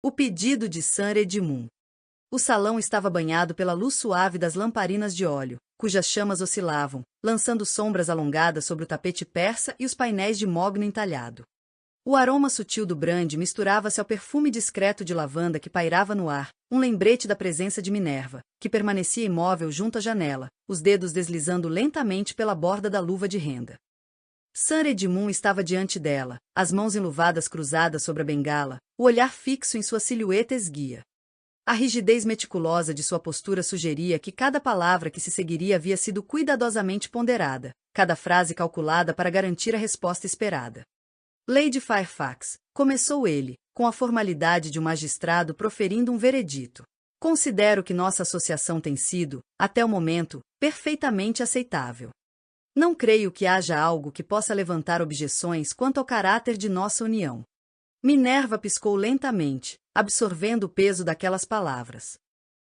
O pedido de Sir Edmund. O salão estava banhado pela luz suave das lamparinas de óleo, cujas chamas oscilavam, lançando sombras alongadas sobre o tapete persa e os painéis de mogno entalhado. O aroma sutil do brandy misturava-se ao perfume discreto de lavanda que pairava no ar, um lembrete da presença de Minerva, que permanecia imóvel junto à janela, os dedos deslizando lentamente pela borda da luva de renda. Sir Edmund estava diante dela, as mãos enluvadas cruzadas sobre a bengala, o olhar fixo em sua silhueta esguia. A rigidez meticulosa de sua postura sugeria que cada palavra que se seguiria havia sido cuidadosamente ponderada, cada frase calculada para garantir a resposta esperada. Lady Fairfax, começou ele, com a formalidade de um magistrado proferindo um veredito. Considero que nossa associação tem sido, até o momento, perfeitamente aceitável. Não creio que haja algo que possa levantar objeções quanto ao caráter de nossa união. Minerva piscou lentamente, absorvendo o peso daquelas palavras.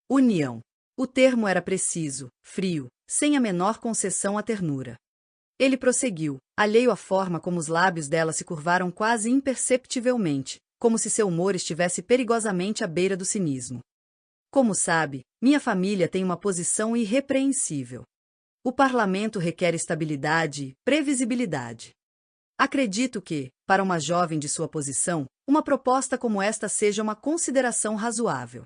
União. O termo era preciso, frio, sem a menor concessão à ternura. Ele prosseguiu, alheio à forma como os lábios dela se curvaram quase imperceptivelmente, como se seu humor estivesse perigosamente à beira do cinismo. Como sabe, minha família tem uma posição irrepreensível. O parlamento requer estabilidade e previsibilidade. Acredito que, para uma jovem de sua posição, uma proposta como esta seja uma consideração razoável.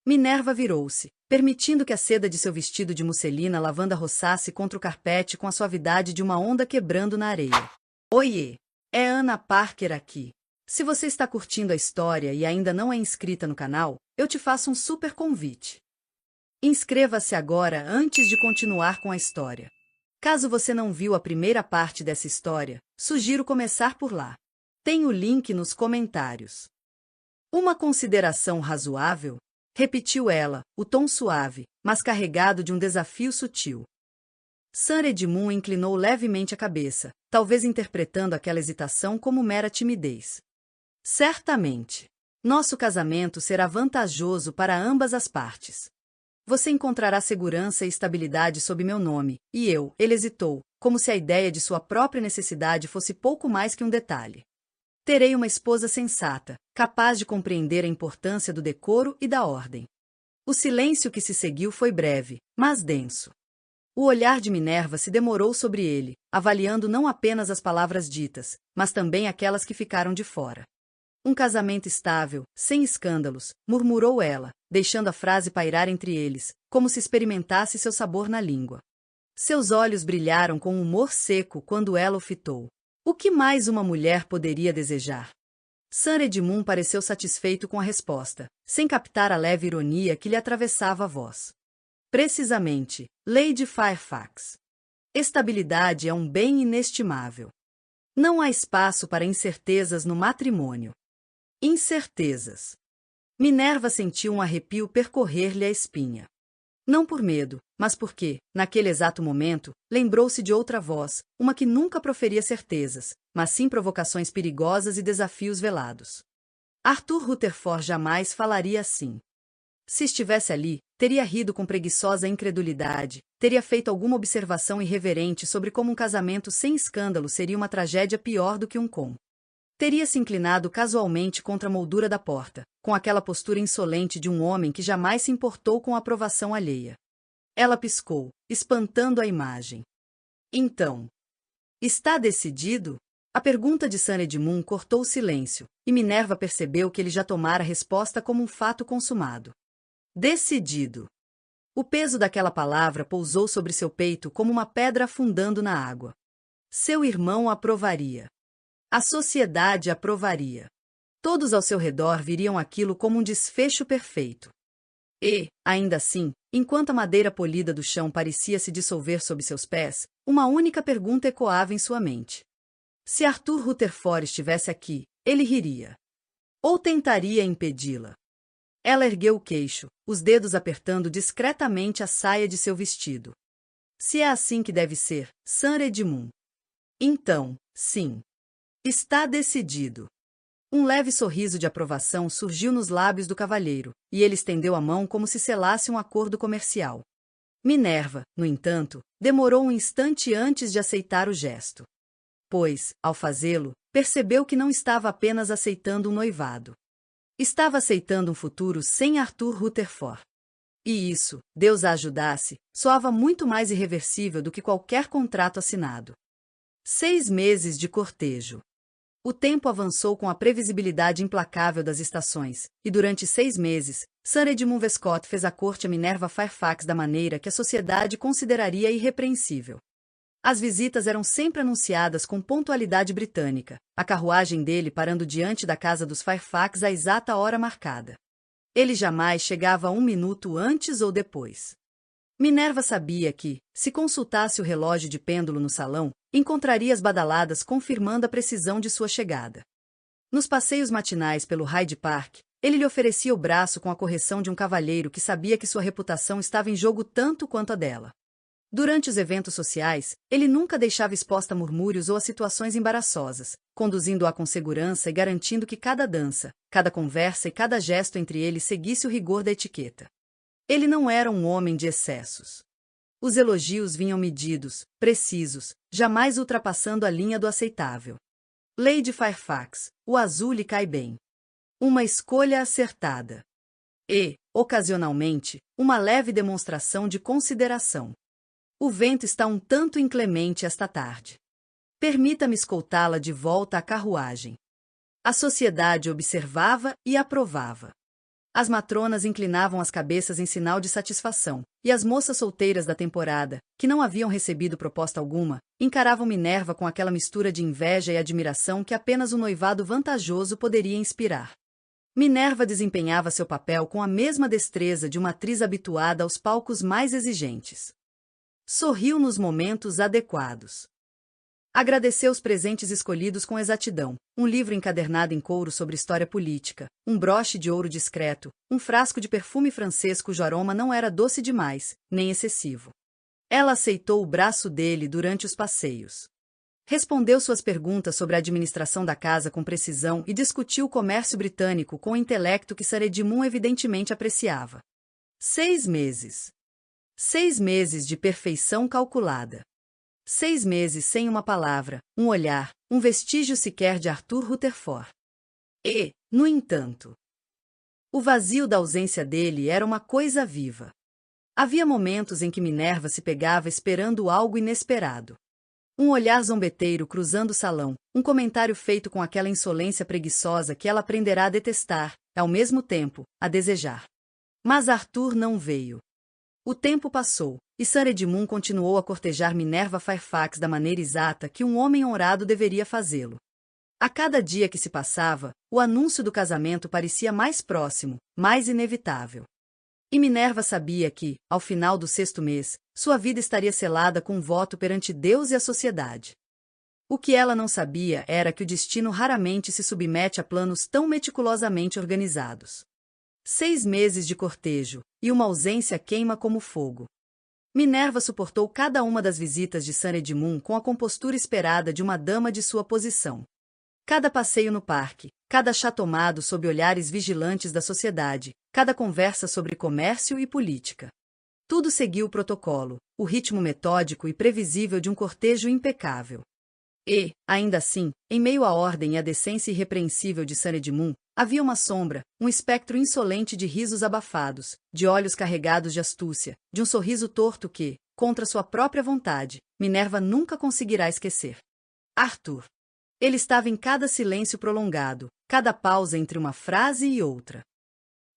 Minerva virou-se, permitindo que a seda de seu vestido de musselina lavanda roçasse contra o carpete com a suavidade de uma onda quebrando na areia. Oiê! É Anna Parker aqui. Se você está curtindo a história e ainda não é inscrita no canal, eu te faço um super convite. Inscreva-se agora antes de continuar com a história. Caso você não viu a primeira parte dessa história, sugiro começar por lá. Tem o link nos comentários. Uma consideração razoável? Repetiu ela, o tom suave, mas carregado de um desafio sutil. Sir Edmund inclinou levemente a cabeça, talvez interpretando aquela hesitação como mera timidez. Certamente. Nosso casamento será vantajoso para ambas as partes. Você encontrará segurança e estabilidade sob meu nome, e eu, ele hesitou, como se a ideia de sua própria necessidade fosse pouco mais que um detalhe. Terei uma esposa sensata, capaz de compreender a importância do decoro e da ordem. O silêncio que se seguiu foi breve, mas denso. O olhar de Minerva se demorou sobre ele, avaliando não apenas as palavras ditas, mas também aquelas que ficaram de fora. Um casamento estável, sem escândalos, murmurou ela, deixando a frase pairar entre eles, como se experimentasse seu sabor na língua. Seus olhos brilharam com um humor seco quando ela o fitou. O que mais uma mulher poderia desejar? Sir Edmund pareceu satisfeito com a resposta, sem captar a leve ironia que lhe atravessava a voz. Precisamente, Lady Fairfax. Estabilidade é um bem inestimável. Não há espaço para incertezas no matrimônio. Incertezas. Minerva sentiu um arrepio percorrer-lhe a espinha. Não por medo, mas porque, naquele exato momento, lembrou-se de outra voz, uma que nunca proferia certezas, mas sim provocações perigosas e desafios velados. Arthur Rutherford jamais falaria assim. Se estivesse ali, teria rido com preguiçosa incredulidade, teria feito alguma observação irreverente sobre como um casamento sem escândalo seria uma tragédia pior do que um com. Teria se inclinado casualmente contra a moldura da porta, com aquela postura insolente de um homem que jamais se importou com a aprovação alheia. Ela piscou, espantando a imagem. Então, está decidido? A pergunta de Sir Edmund cortou o silêncio, e Minerva percebeu que ele já tomara a resposta como um fato consumado. Decidido. O peso daquela palavra pousou sobre seu peito como uma pedra afundando na água. Seu irmão aprovaria. A sociedade aprovaria. Todos ao seu redor viriam aquilo como um desfecho perfeito. E, ainda assim, enquanto a madeira polida do chão parecia se dissolver sob seus pés, uma única pergunta ecoava em sua mente. Se Arthur Rutherford estivesse aqui, ele riria. Ou tentaria impedi-la. Ela ergueu o queixo, os dedos apertando discretamente a saia de seu vestido. Se é assim que deve ser, Sir Edmund. Então, sim. Está decidido. Um leve sorriso de aprovação surgiu nos lábios do cavalheiro, e ele estendeu a mão como se selasse um acordo comercial. Minerva, no entanto, demorou um instante antes de aceitar o gesto. Pois, ao fazê-lo, percebeu que não estava apenas aceitando um noivado. Estava aceitando um futuro sem Arthur Rutherford. E isso, Deus a ajudasse, soava muito mais irreversível do que qualquer contrato assinado. 6 meses de cortejo. O tempo avançou com a previsibilidade implacável das estações, e durante 6 meses, Sir Edmund Westcott fez a corte a Minerva Fairfax da maneira que a sociedade consideraria irrepreensível. As visitas eram sempre anunciadas com pontualidade britânica, a carruagem dele parando diante da casa dos Fairfax à exata hora marcada. Ele jamais chegava 1 minuto antes ou depois. Minerva sabia que, se consultasse o relógio de pêndulo no salão, encontraria as badaladas confirmando a precisão de sua chegada. Nos passeios matinais pelo Hyde Park, ele lhe oferecia o braço com a correção de um cavalheiro que sabia que sua reputação estava em jogo tanto quanto a dela. Durante os eventos sociais, ele nunca deixava exposta a murmúrios ou a situações embaraçosas, conduzindo-a com segurança e garantindo que cada dança, cada conversa e cada gesto entre eles seguisse o rigor da etiqueta. Ele não era um homem de excessos. Os elogios vinham medidos, precisos, jamais ultrapassando a linha do aceitável. Lady Fairfax, o azul lhe cai bem. Uma escolha acertada. E, ocasionalmente, uma leve demonstração de consideração. O vento está um tanto inclemente esta tarde. Permita-me escoltá-la de volta à carruagem. A sociedade observava e aprovava. As matronas inclinavam as cabeças em sinal de satisfação, e as moças solteiras da temporada, que não haviam recebido proposta alguma, encaravam Minerva com aquela mistura de inveja e admiração que apenas um noivado vantajoso poderia inspirar. Minerva desempenhava seu papel com a mesma destreza de uma atriz habituada aos palcos mais exigentes. Sorriu nos momentos adequados. Agradeceu os presentes escolhidos com exatidão, um livro encadernado em couro sobre história política, um broche de ouro discreto, um frasco de perfume francês cujo aroma não era doce demais, nem excessivo. Ela aceitou o braço dele durante os passeios. Respondeu suas perguntas sobre a administração da casa com precisão e discutiu o comércio britânico com o intelecto que Sir Edmund evidentemente apreciava. 6 meses. 6 meses de perfeição calculada. 6 meses sem uma palavra, um olhar, um vestígio sequer de Arthur Rutherford. E, no entanto, o vazio da ausência dele era uma coisa viva. Havia momentos em que Minerva se pegava esperando algo inesperado. Um olhar zombeteiro cruzando o salão, um comentário feito com aquela insolência preguiçosa que ela aprenderá a detestar, ao mesmo tempo, a desejar. Mas Arthur não veio. O tempo passou, e Sir Edmund continuou a cortejar Minerva Fairfax da maneira exata que um homem honrado deveria fazê-lo. A cada dia que se passava, o anúncio do casamento parecia mais próximo, mais inevitável. E Minerva sabia que, ao final do 6º mês, sua vida estaria selada com um voto perante Deus e a sociedade. O que ela não sabia era que o destino raramente se submete a planos tão meticulosamente organizados. 6 meses de cortejo, e uma ausência queima como fogo. Minerva suportou cada uma das visitas de Sir Edmund com a compostura esperada de uma dama de sua posição. Cada passeio no parque, cada chá tomado sob olhares vigilantes da sociedade, cada conversa sobre comércio e política. Tudo seguiu o protocolo, o ritmo metódico e previsível de um cortejo impecável. E, ainda assim, em meio à ordem e à decência irrepreensível de Sir Edmund, havia uma sombra, um espectro insolente de risos abafados, de olhos carregados de astúcia, de um sorriso torto que, contra sua própria vontade, Minerva nunca conseguirá esquecer. Arthur. Ele estava em cada silêncio prolongado, cada pausa entre uma frase e outra.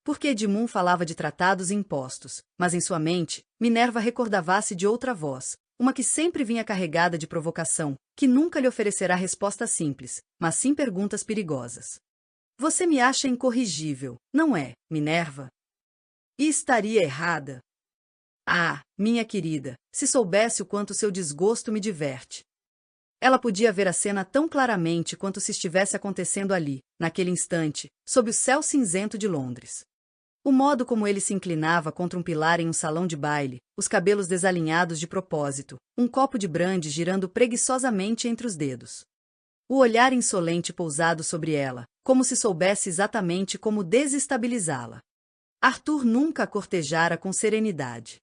Porque Edmund falava de tratados e impostos, mas em sua mente, Minerva recordava-se de outra voz, uma que sempre vinha carregada de provocação, que nunca lhe oferecerá resposta simples, mas sim perguntas perigosas. Você me acha incorrigível, não é, Minerva? E estaria errada? Ah, minha querida, se soubesse o quanto seu desgosto me diverte. Ela podia ver a cena tão claramente quanto se estivesse acontecendo ali, naquele instante, sob o céu cinzento de Londres. O modo como ele se inclinava contra um pilar em um salão de baile, os cabelos desalinhados de propósito, um copo de brandy girando preguiçosamente entre os dedos. O olhar insolente pousado sobre ela, como se soubesse exatamente como desestabilizá-la. Arthur nunca a cortejara com serenidade.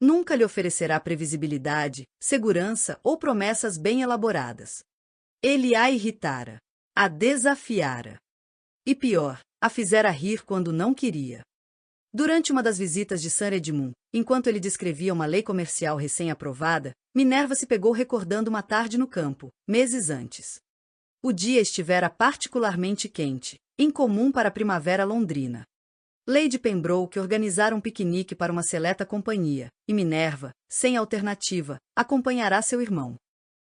Nunca lhe oferecerá previsibilidade, segurança ou promessas bem elaboradas. Ele a irritara, a desafiara. E pior, a fizera rir quando não queria. Durante uma das visitas de Sir Edmund, enquanto ele descrevia uma lei comercial recém-aprovada, Minerva se pegou recordando uma tarde no campo, meses antes. O dia estivera particularmente quente, incomum para a primavera londrina. Lady Pembroke organizara um piquenique para uma seleta companhia, e Minerva, sem alternativa, acompanhará seu irmão.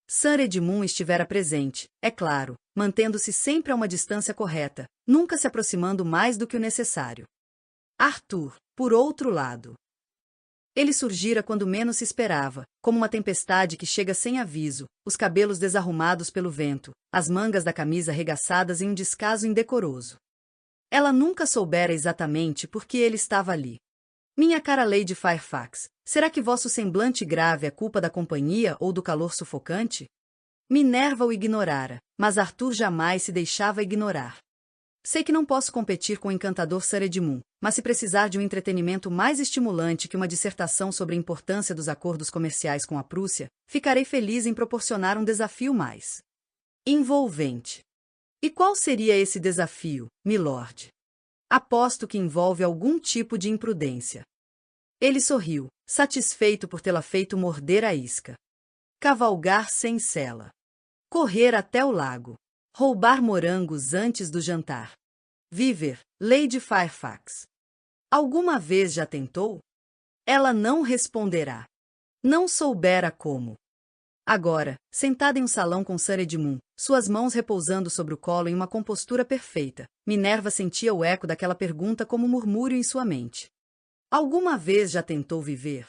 Sir Edmund estivera presente, é claro, mantendo-se sempre a uma distância correta, nunca se aproximando mais do que o necessário. Arthur, por outro lado. Ele surgira quando menos se esperava, como uma tempestade que chega sem aviso, os cabelos desarrumados pelo vento, as mangas da camisa arregaçadas em um descaso indecoroso. Ela nunca soubera exatamente por que ele estava ali. Minha cara Lady Fairfax, será que vosso semblante grave é culpa da companhia ou do calor sufocante? Minerva o ignorara, mas Arthur jamais se deixava ignorar. Sei que não posso competir com o encantador Sir Edmund, mas se precisar de um entretenimento mais estimulante que uma dissertação sobre a importância dos acordos comerciais com a Prússia, ficarei feliz em proporcionar um desafio mais envolvente. E qual seria esse desafio, milord? Aposto que envolve algum tipo de imprudência. Ele sorriu, satisfeito por tê-la feito morder a isca. Cavalgar sem sela. Correr até o lago. Roubar morangos antes do jantar. Viver, Lady Fairfax. Alguma vez já tentou? Ela não responderá. Não soubera como. Agora, sentada em um salão com Sir Edmund, suas mãos repousando sobre o colo em uma compostura perfeita, Minerva sentia o eco daquela pergunta como um murmúrio em sua mente. Alguma vez já tentou viver?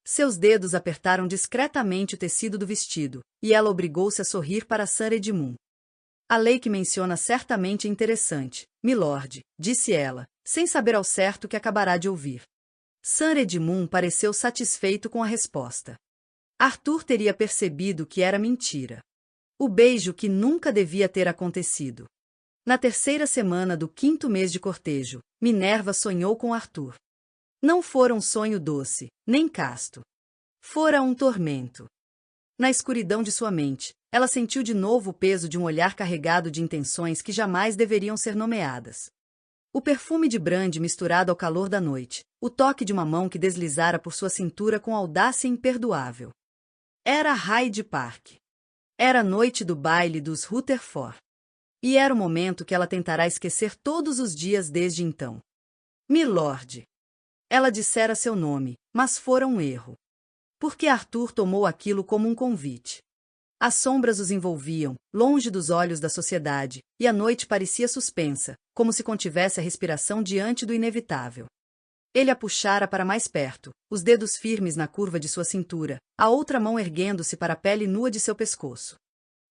Seus dedos apertaram discretamente o tecido do vestido, e ela obrigou-se a sorrir para Sir Edmund. A lei que menciona certamente é interessante, milord, disse ela, sem saber ao certo o que acabará de ouvir. Sir Edmund pareceu satisfeito com a resposta. Arthur teria percebido que era mentira. O beijo que nunca devia ter acontecido. Na terceira semana do 5º mês de cortejo, Minerva sonhou com Arthur. Não fora um sonho doce, nem casto. Fora um tormento. Na escuridão de sua mente, ela sentiu de novo o peso de um olhar carregado de intenções que jamais deveriam ser nomeadas. O perfume de brandy misturado ao calor da noite, o toque de uma mão que deslizara por sua cintura com audácia imperdoável. Era Hyde Park. Era a noite do baile dos Rutherford. E era o momento que ela tentará esquecer todos os dias desde então. Milord. Ela dissera seu nome, mas fora um erro. Porque Arthur tomou aquilo como um convite. As sombras os envolviam, longe dos olhos da sociedade, e a noite parecia suspensa, como se contivesse a respiração diante do inevitável. Ele a puxara para mais perto, os dedos firmes na curva de sua cintura, a outra mão erguendo-se para a pele nua de seu pescoço.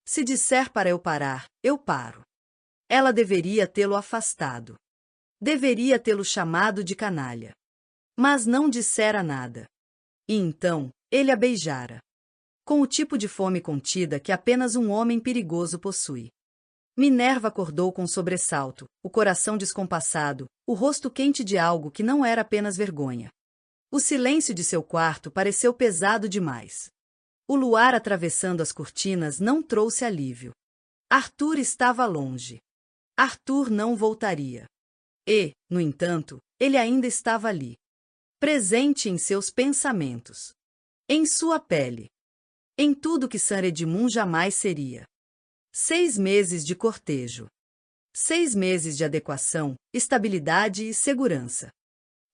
Se disser para eu parar, eu paro. Ela deveria tê-lo afastado. Deveria tê-lo chamado de canalha. Mas não dissera nada. E então, ele a beijara. Com o tipo de fome contida que apenas um homem perigoso possui. Minerva acordou com sobressalto, o coração descompassado, o rosto quente de algo que não era apenas vergonha. O silêncio de seu quarto pareceu pesado demais. O luar atravessando as cortinas não trouxe alívio. Arthur estava longe. Arthur não voltaria. E, no entanto, ele ainda estava ali. Presente em seus pensamentos. Em sua pele. Em tudo que Sir Edmund jamais seria. 6 meses de cortejo. 6 meses de adequação, estabilidade e segurança.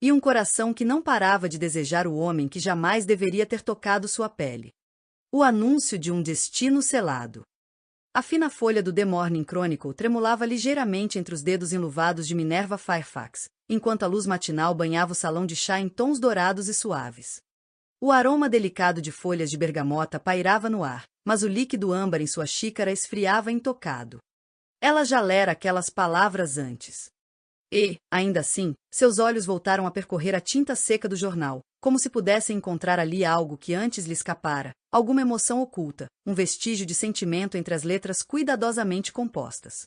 E um coração que não parava de desejar o homem que jamais deveria ter tocado sua pele. O anúncio de um destino selado. A fina folha do The Morning Chronicle tremulava ligeiramente entre os dedos enluvados de Minerva Fairfax, enquanto a luz matinal banhava o salão de chá em tons dourados e suaves. O aroma delicado de folhas de bergamota pairava no ar, mas o líquido âmbar em sua xícara esfriava intocado. Ela já lera aquelas palavras antes. E, ainda assim, seus olhos voltaram a percorrer a tinta seca do jornal, como se pudessem encontrar ali algo que antes lhe escapara, alguma emoção oculta, um vestígio de sentimento entre as letras cuidadosamente compostas.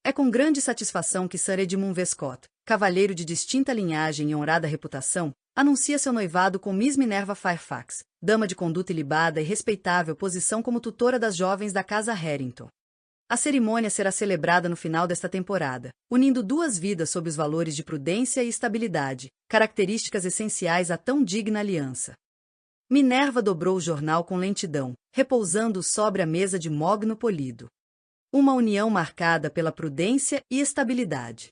É com grande satisfação que Sir Edmund Vescott, cavalheiro de distinta linhagem e honrada reputação, anuncia seu noivado com Miss Minerva Fairfax, dama de conduta ilibada e respeitável posição como tutora das jovens da casa Harrington. A cerimônia será celebrada no final desta temporada, unindo duas vidas sob os valores de prudência e estabilidade, características essenciais à tão digna aliança. Minerva dobrou o jornal com lentidão, repousando sobre a mesa de mogno polido. Uma união marcada pela prudência e estabilidade.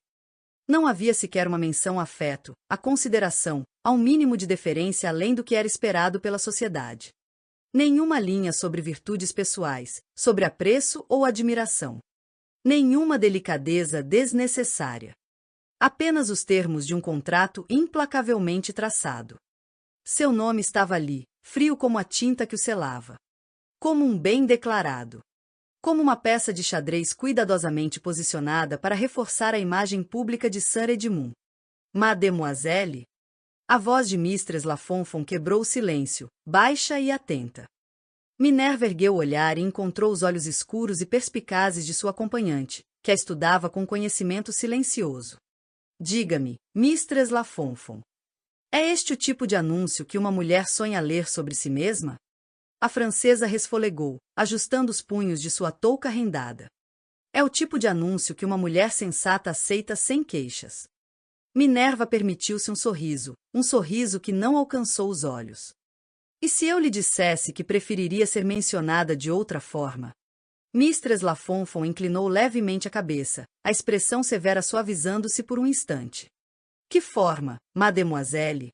Não havia sequer uma menção a afeto, a consideração, a um mínimo de deferência além do que era esperado pela sociedade. Nenhuma linha sobre virtudes pessoais, sobre apreço ou admiração. Nenhuma delicadeza desnecessária. Apenas os termos de um contrato implacavelmente traçado. Seu nome estava ali, frio como a tinta que o selava. Como um bem declarado. Como uma peça de xadrez cuidadosamente posicionada para reforçar a imagem pública de Sir Edmund. Mademoiselle? A voz de Mistress Lafonfon quebrou o silêncio, baixa e atenta. Minerva ergueu o olhar e encontrou os olhos escuros e perspicazes de sua acompanhante, que a estudava com conhecimento silencioso. Diga-me, Mistress Lafonfon. É este o tipo de anúncio que uma mulher sonha ler sobre si mesma? A francesa resfolegou, ajustando os punhos de sua touca rendada. É o tipo de anúncio que uma mulher sensata aceita sem queixas. Minerva permitiu-se um sorriso que não alcançou os olhos. E se eu lhe dissesse que preferiria ser mencionada de outra forma? Mistress Lafonfon inclinou levemente a cabeça, a expressão severa suavizando-se por um instante. Que forma, mademoiselle?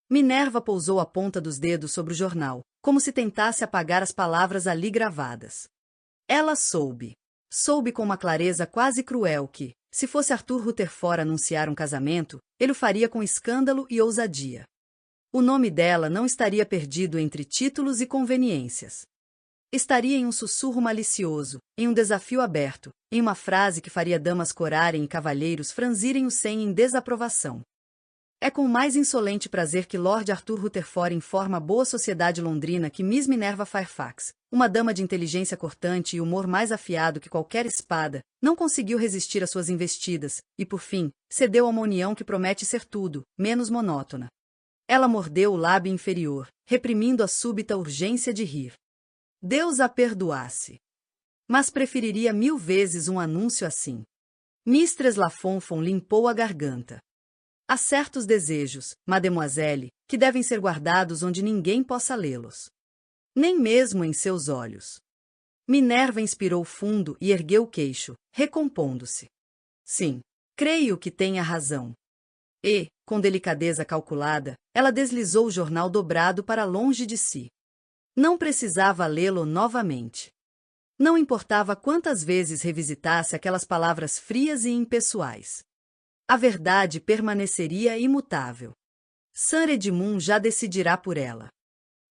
Minerva pousou a ponta dos dedos sobre o jornal, como se tentasse apagar as palavras ali gravadas. Ela soube. Soube com uma clareza quase cruel que, se fosse Arthur Rutherford anunciar um casamento, ele o faria com escândalo e ousadia. O nome dela não estaria perdido entre títulos e conveniências. Estaria em um sussurro malicioso, em um desafio aberto, em uma frase que faria damas corarem e cavalheiros franzirem o cem em desaprovação. É com o mais insolente prazer que Lord Arthur Rutherford informa a boa sociedade londrina que Miss Minerva Fairfax, uma dama de inteligência cortante e humor mais afiado que qualquer espada, não conseguiu resistir às suas investidas, e por fim, cedeu a uma união que promete ser tudo, menos monótona. Ela mordeu o lábio inferior, reprimindo a súbita urgência de rir. Deus a perdoasse. Mas preferiria 1000 vezes um anúncio assim. Mistress Lafonfon limpou a garganta. Há certos desejos, mademoiselle, que devem ser guardados onde ninguém possa lê-los. Nem mesmo em seus olhos. Minerva inspirou fundo e ergueu o queixo, recompondo-se. Sim, creio que tenha razão. E, com delicadeza calculada, ela deslizou o jornal dobrado para longe de si. Não precisava lê-lo novamente. Não importava quantas vezes revisitasse aquelas palavras frias e impessoais. A verdade permaneceria imutável. Sir Edmund já decidirá por ela.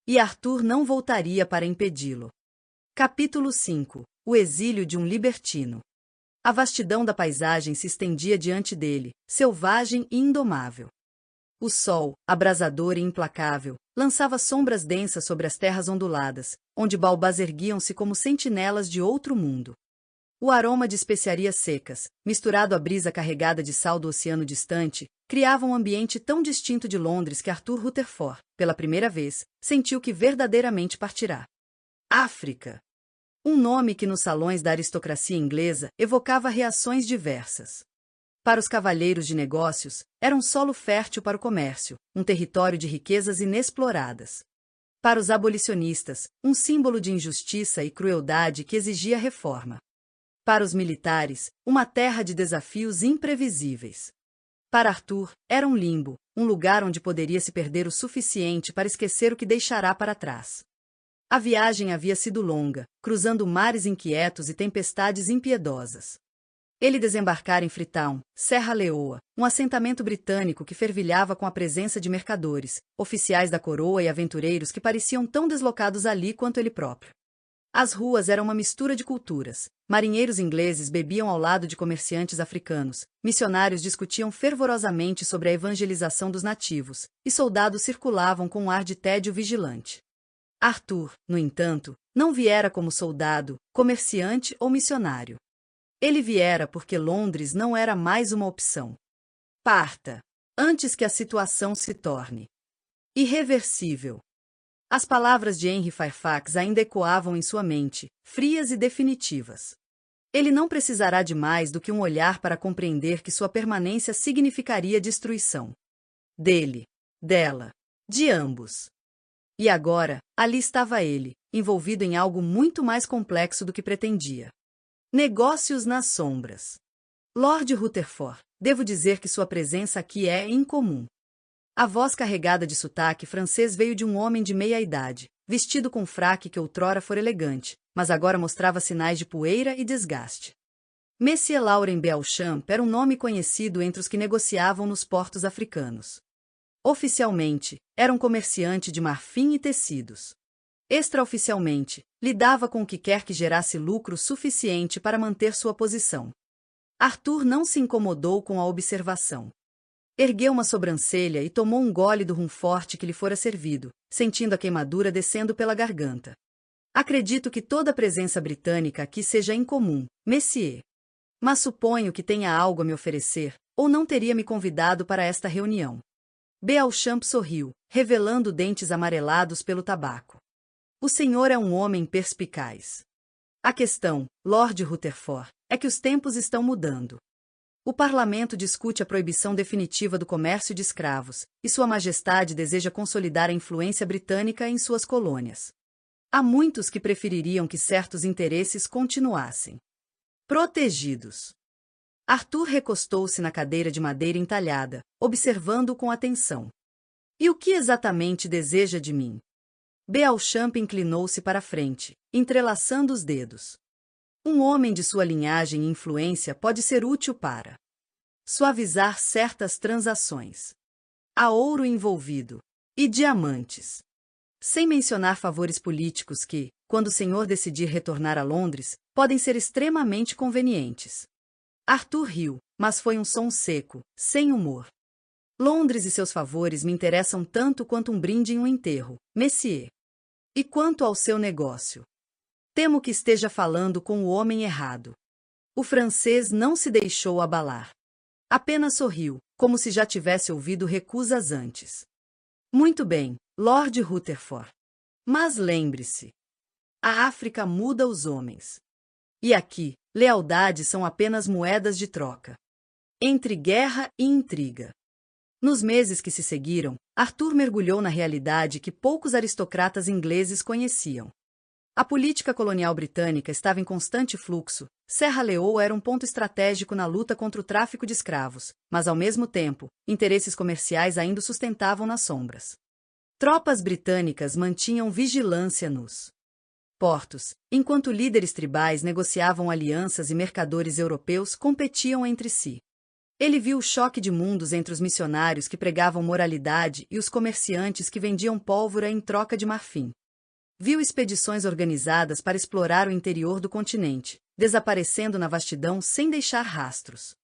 E Arthur não voltaria para impedi-lo. Capítulo 5. O exílio de um libertino. A vastidão da paisagem se estendia diante dele, selvagem e indomável. O sol, abrasador e implacável, lançava sombras densas sobre as terras onduladas, onde baobás erguiam-se como sentinelas de outro mundo. O aroma de especiarias secas, misturado à brisa carregada de sal do oceano distante, criava um ambiente tão distinto de Londres que Arthur Rutherford, pela primeira vez, sentiu que verdadeiramente partirá. África! Um nome que nos salões da aristocracia inglesa evocava reações diversas. Para os cavalheiros de negócios, era um solo fértil para o comércio, um território de riquezas inexploradas. Para os abolicionistas, um símbolo de injustiça e crueldade que exigia reforma. Para os militares, uma terra de desafios imprevisíveis. Para Arthur, era um limbo, um lugar onde poderia se perder o suficiente para esquecer o que deixará para trás. A viagem havia sido longa, cruzando mares inquietos e tempestades impiedosas. Ele desembarcara em Freetown, Serra Leoa, um assentamento britânico que fervilhava com a presença de mercadores, oficiais da coroa e aventureiros que pareciam tão deslocados ali quanto ele próprio. As ruas eram uma mistura de culturas. Marinheiros ingleses bebiam ao lado de comerciantes africanos, missionários discutiam fervorosamente sobre a evangelização dos nativos, e soldados circulavam com um ar de tédio vigilante. Arthur, no entanto, não viera como soldado, comerciante ou missionário. Ele viera porque Londres não era mais uma opção. Parta, antes que a situação se torne irreversível. As palavras de Henry Fairfax ainda ecoavam em sua mente, frias e definitivas. Ele não precisará de mais do que um olhar para compreender que sua permanência significaria destruição. Dele, dela, de ambos. E agora, ali estava ele, envolvido em algo muito mais complexo do que pretendia. Negócios nas sombras. Lord Rutherford, devo dizer que sua presença aqui é incomum. A voz carregada de sotaque francês veio de um homem de meia idade, vestido com fraque que outrora fora elegante, mas agora mostrava sinais de poeira e desgaste. Monsieur Laurent Beauchamp era um nome conhecido entre os que negociavam nos portos africanos. Oficialmente, era um comerciante de marfim e tecidos. Extraoficialmente, lidava com o que quer que gerasse lucro suficiente para manter sua posição. Arthur não se incomodou com a observação. Ergueu uma sobrancelha e tomou um gole do rum forte que lhe fora servido, sentindo a queimadura descendo pela garganta. Acredito que toda a presença britânica aqui seja incomum, Messier. Mas suponho que tenha algo a me oferecer, ou não teria me convidado para esta reunião. Beauchamp sorriu, revelando dentes amarelados pelo tabaco. O senhor é um homem perspicaz. A questão, Lord Rutherford, é que os tempos estão mudando. O parlamento discute a proibição definitiva do comércio de escravos, e Sua Majestade deseja consolidar a influência britânica em suas colônias. Há muitos que prefeririam que certos interesses continuassem protegidos. Arthur recostou-se na cadeira de madeira entalhada, observando-o com atenção. E o que exatamente deseja de mim? Beauchamp inclinou-se para a frente, entrelaçando os dedos. Um homem de sua linhagem e influência pode ser útil para suavizar certas transações. Há ouro envolvido. E diamantes. Sem mencionar favores políticos que, quando o senhor decidir retornar a Londres, podem ser extremamente convenientes. Arthur riu, mas foi um som seco, sem humor. Londres e seus favores me interessam tanto quanto um brinde em um enterro, Messier. E quanto ao seu negócio? Temo que esteja falando com o homem errado. O francês não se deixou abalar. Apenas sorriu, como se já tivesse ouvido recusas antes. Muito bem, Lord Rutherford. Mas lembre-se, a África muda os homens. E aqui, lealdades são apenas moedas de troca. Entre guerra e intriga. Nos meses que se seguiram, Arthur mergulhou na realidade que poucos aristocratas ingleses conheciam. A política colonial britânica estava em constante fluxo, Serra Leoa era um ponto estratégico na luta contra o tráfico de escravos, mas ao mesmo tempo, interesses comerciais ainda o sustentavam nas sombras. Tropas britânicas mantinham vigilância nos portos, enquanto líderes tribais negociavam alianças e mercadores europeus competiam entre si. Ele viu o choque de mundos entre os missionários que pregavam moralidade e os comerciantes que vendiam pólvora em troca de marfim. Viu expedições organizadas para explorar o interior do continente, desaparecendo na vastidão sem deixar rastros.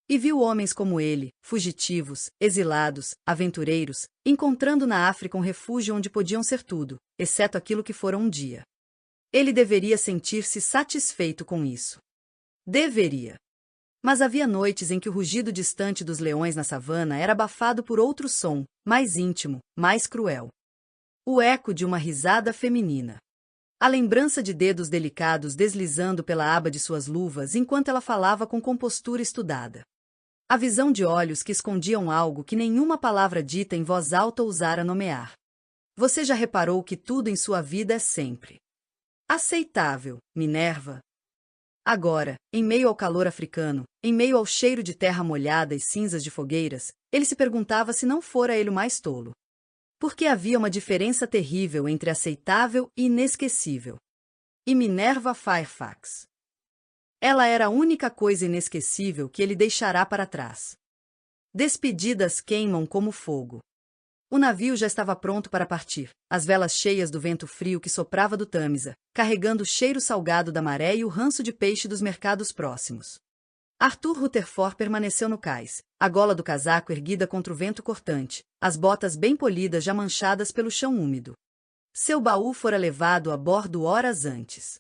E viu homens como ele, fugitivos, exilados, aventureiros, encontrando na África um refúgio onde podiam ser tudo, exceto aquilo que foram um dia. Ele deveria sentir-se satisfeito com isso. Deveria. Mas havia noites em que o rugido distante dos leões na savana era abafado por outro som, mais íntimo, mais cruel. O eco de uma risada feminina. A lembrança de dedos delicados deslizando pela aba de suas luvas enquanto ela falava com compostura estudada. A visão de olhos que escondiam algo que nenhuma palavra dita em voz alta ousara nomear. Você já reparou que tudo em sua vida é sempre aceitável, Minerva? Agora, em meio ao calor africano, em meio ao cheiro de terra molhada e cinzas de fogueiras, ele se perguntava se não fora ele o mais tolo. Porque havia uma diferença terrível entre aceitável e inesquecível. E Minerva Fairfax. Ela era a única coisa inesquecível que ele deixará para trás. Despedidas queimam como fogo. O navio já estava pronto para partir, as velas cheias do vento frio que soprava do Tâmisa, carregando o cheiro salgado da maré e o ranço de peixe dos mercados próximos. Arthur Rutherford permaneceu no cais, a gola do casaco erguida contra o vento cortante, as botas bem polidas já manchadas pelo chão úmido. Seu baú fora levado a bordo horas antes.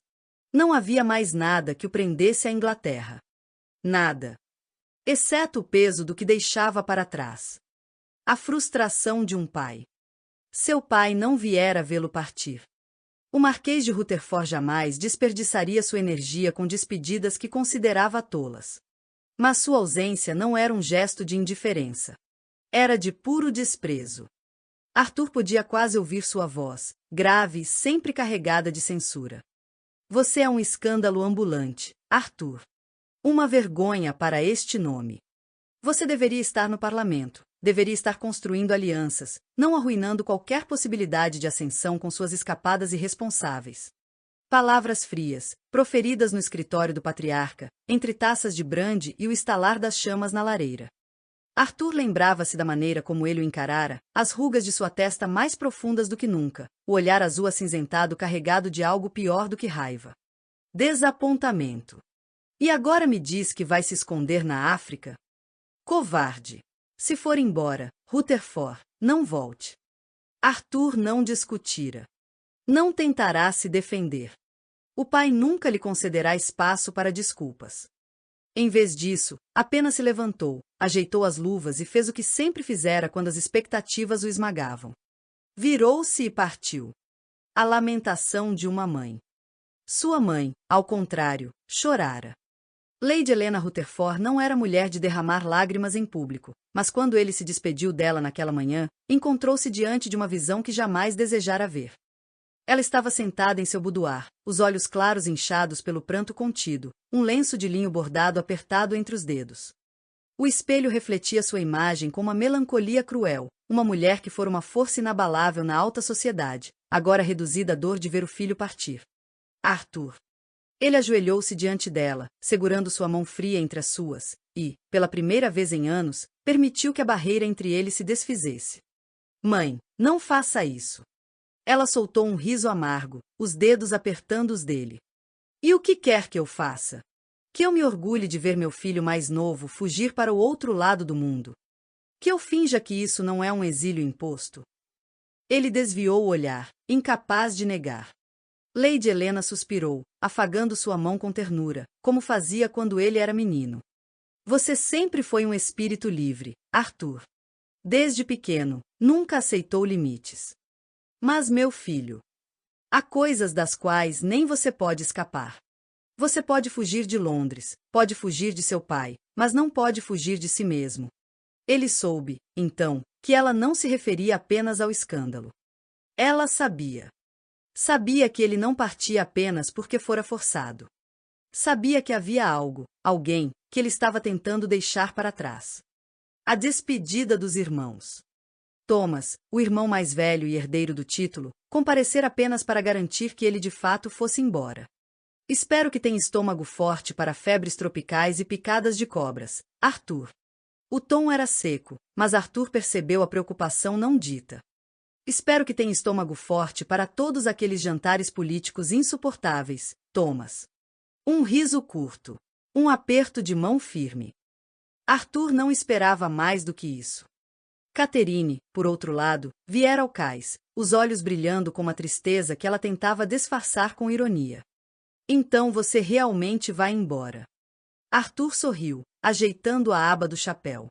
Não havia mais nada que o prendesse à Inglaterra. Nada. Exceto o peso do que deixava para trás. A frustração de um pai. Seu pai não viera vê-lo partir. O Marquês de Rutherford jamais desperdiçaria sua energia com despedidas que considerava tolas. Mas sua ausência não era um gesto de indiferença. Era de puro desprezo. Arthur podia quase ouvir sua voz, grave e sempre carregada de censura. Você é um escândalo ambulante, Arthur. Uma vergonha para este nome. Você deveria estar no parlamento, deveria estar construindo alianças, não arruinando qualquer possibilidade de ascensão com suas escapadas irresponsáveis. Palavras frias, proferidas no escritório do patriarca, entre taças de brande e o estalar das chamas na lareira. Arthur lembrava-se da maneira como ele o encarara, as rugas de sua testa mais profundas do que nunca, o olhar azul acinzentado carregado de algo pior do que raiva. Desapontamento. E agora me diz que vai se esconder na África? Covarde. Se for embora, Rutherford, não volte. Arthur não discutira. Não tentará se defender. O pai nunca lhe concederá espaço para desculpas. Em vez disso, apenas se levantou, ajeitou as luvas e fez o que sempre fizera quando as expectativas o esmagavam. Virou-se e partiu. A lamentação de uma mãe. Sua mãe, ao contrário, chorara. Lady Helena Rutherford não era mulher de derramar lágrimas em público, mas quando ele se despediu dela naquela manhã, encontrou-se diante de uma visão que jamais desejara ver. Ela estava sentada em seu boudoir, os olhos claros inchados pelo pranto contido, um lenço de linho bordado apertado entre os dedos. O espelho refletia sua imagem com uma melancolia cruel, uma mulher que fora uma força inabalável na alta sociedade, agora reduzida à dor de ver o filho partir. Arthur. Ele ajoelhou-se diante dela, segurando sua mão fria entre as suas, e, pela primeira vez em anos, permitiu que a barreira entre eles se desfizesse. Mãe, não faça isso. Ela soltou um riso amargo, os dedos apertando os dele. E o que quer que eu faça? Que eu me orgulhe de ver meu filho mais novo fugir para o outro lado do mundo. Que eu finja que isso não é um exílio imposto. Ele desviou o olhar, incapaz de negar. Lady Helena suspirou, afagando sua mão com ternura, como fazia quando ele era menino. Você sempre foi um espírito livre, Arthur. Desde pequeno, nunca aceitou limites. Mas, meu filho, há coisas das quais nem você pode escapar. Você pode fugir de Londres, pode fugir de seu pai, mas não pode fugir de si mesmo. Ele soube, então, que ela não se referia apenas ao escândalo. Ela sabia. Sabia que ele não partia apenas porque fora forçado. Sabia que havia algo, alguém, que ele estava tentando deixar para trás. A despedida dos irmãos. Thomas, o irmão mais velho e herdeiro do título, comparecera apenas para garantir que ele de fato fosse embora. Espero que tenha estômago forte para febres tropicais e picadas de cobras, Arthur. O tom era seco, mas Arthur percebeu a preocupação não dita. Espero que tenha estômago forte para todos aqueles jantares políticos insuportáveis, Thomas. Um riso curto. Um aperto de mão firme. Arthur não esperava mais do que isso. Catherine, por outro lado, viera ao cais, os olhos brilhando com uma tristeza que ela tentava disfarçar com ironia. Então você realmente vai embora. Arthur sorriu, ajeitando a aba do chapéu.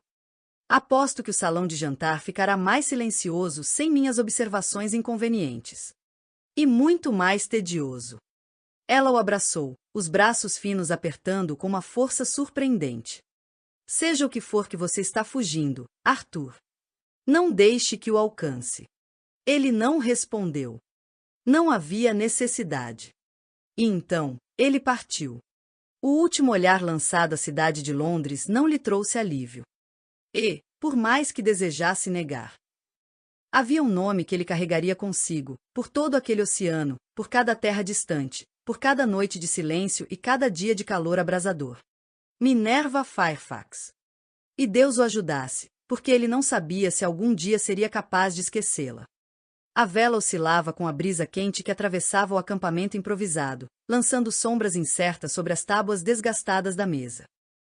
Aposto que o salão de jantar ficará mais silencioso sem minhas observações inconvenientes. E muito mais tedioso. Ela o abraçou, os braços finos apertando com uma força surpreendente. Seja o que for que você está fugindo, Arthur. Não deixe que o alcance. Ele não respondeu. Não havia necessidade. E então, ele partiu. O último olhar lançado à cidade de Londres não lhe trouxe alívio. E, por mais que desejasse negar, havia um nome que ele carregaria consigo, por todo aquele oceano, por cada terra distante, por cada noite de silêncio e cada dia de calor abrasador. Minerva Fairfax. E Deus o ajudasse, porque ele não sabia se algum dia seria capaz de esquecê-la. A vela oscilava com a brisa quente que atravessava o acampamento improvisado, lançando sombras incertas sobre as tábuas desgastadas da mesa.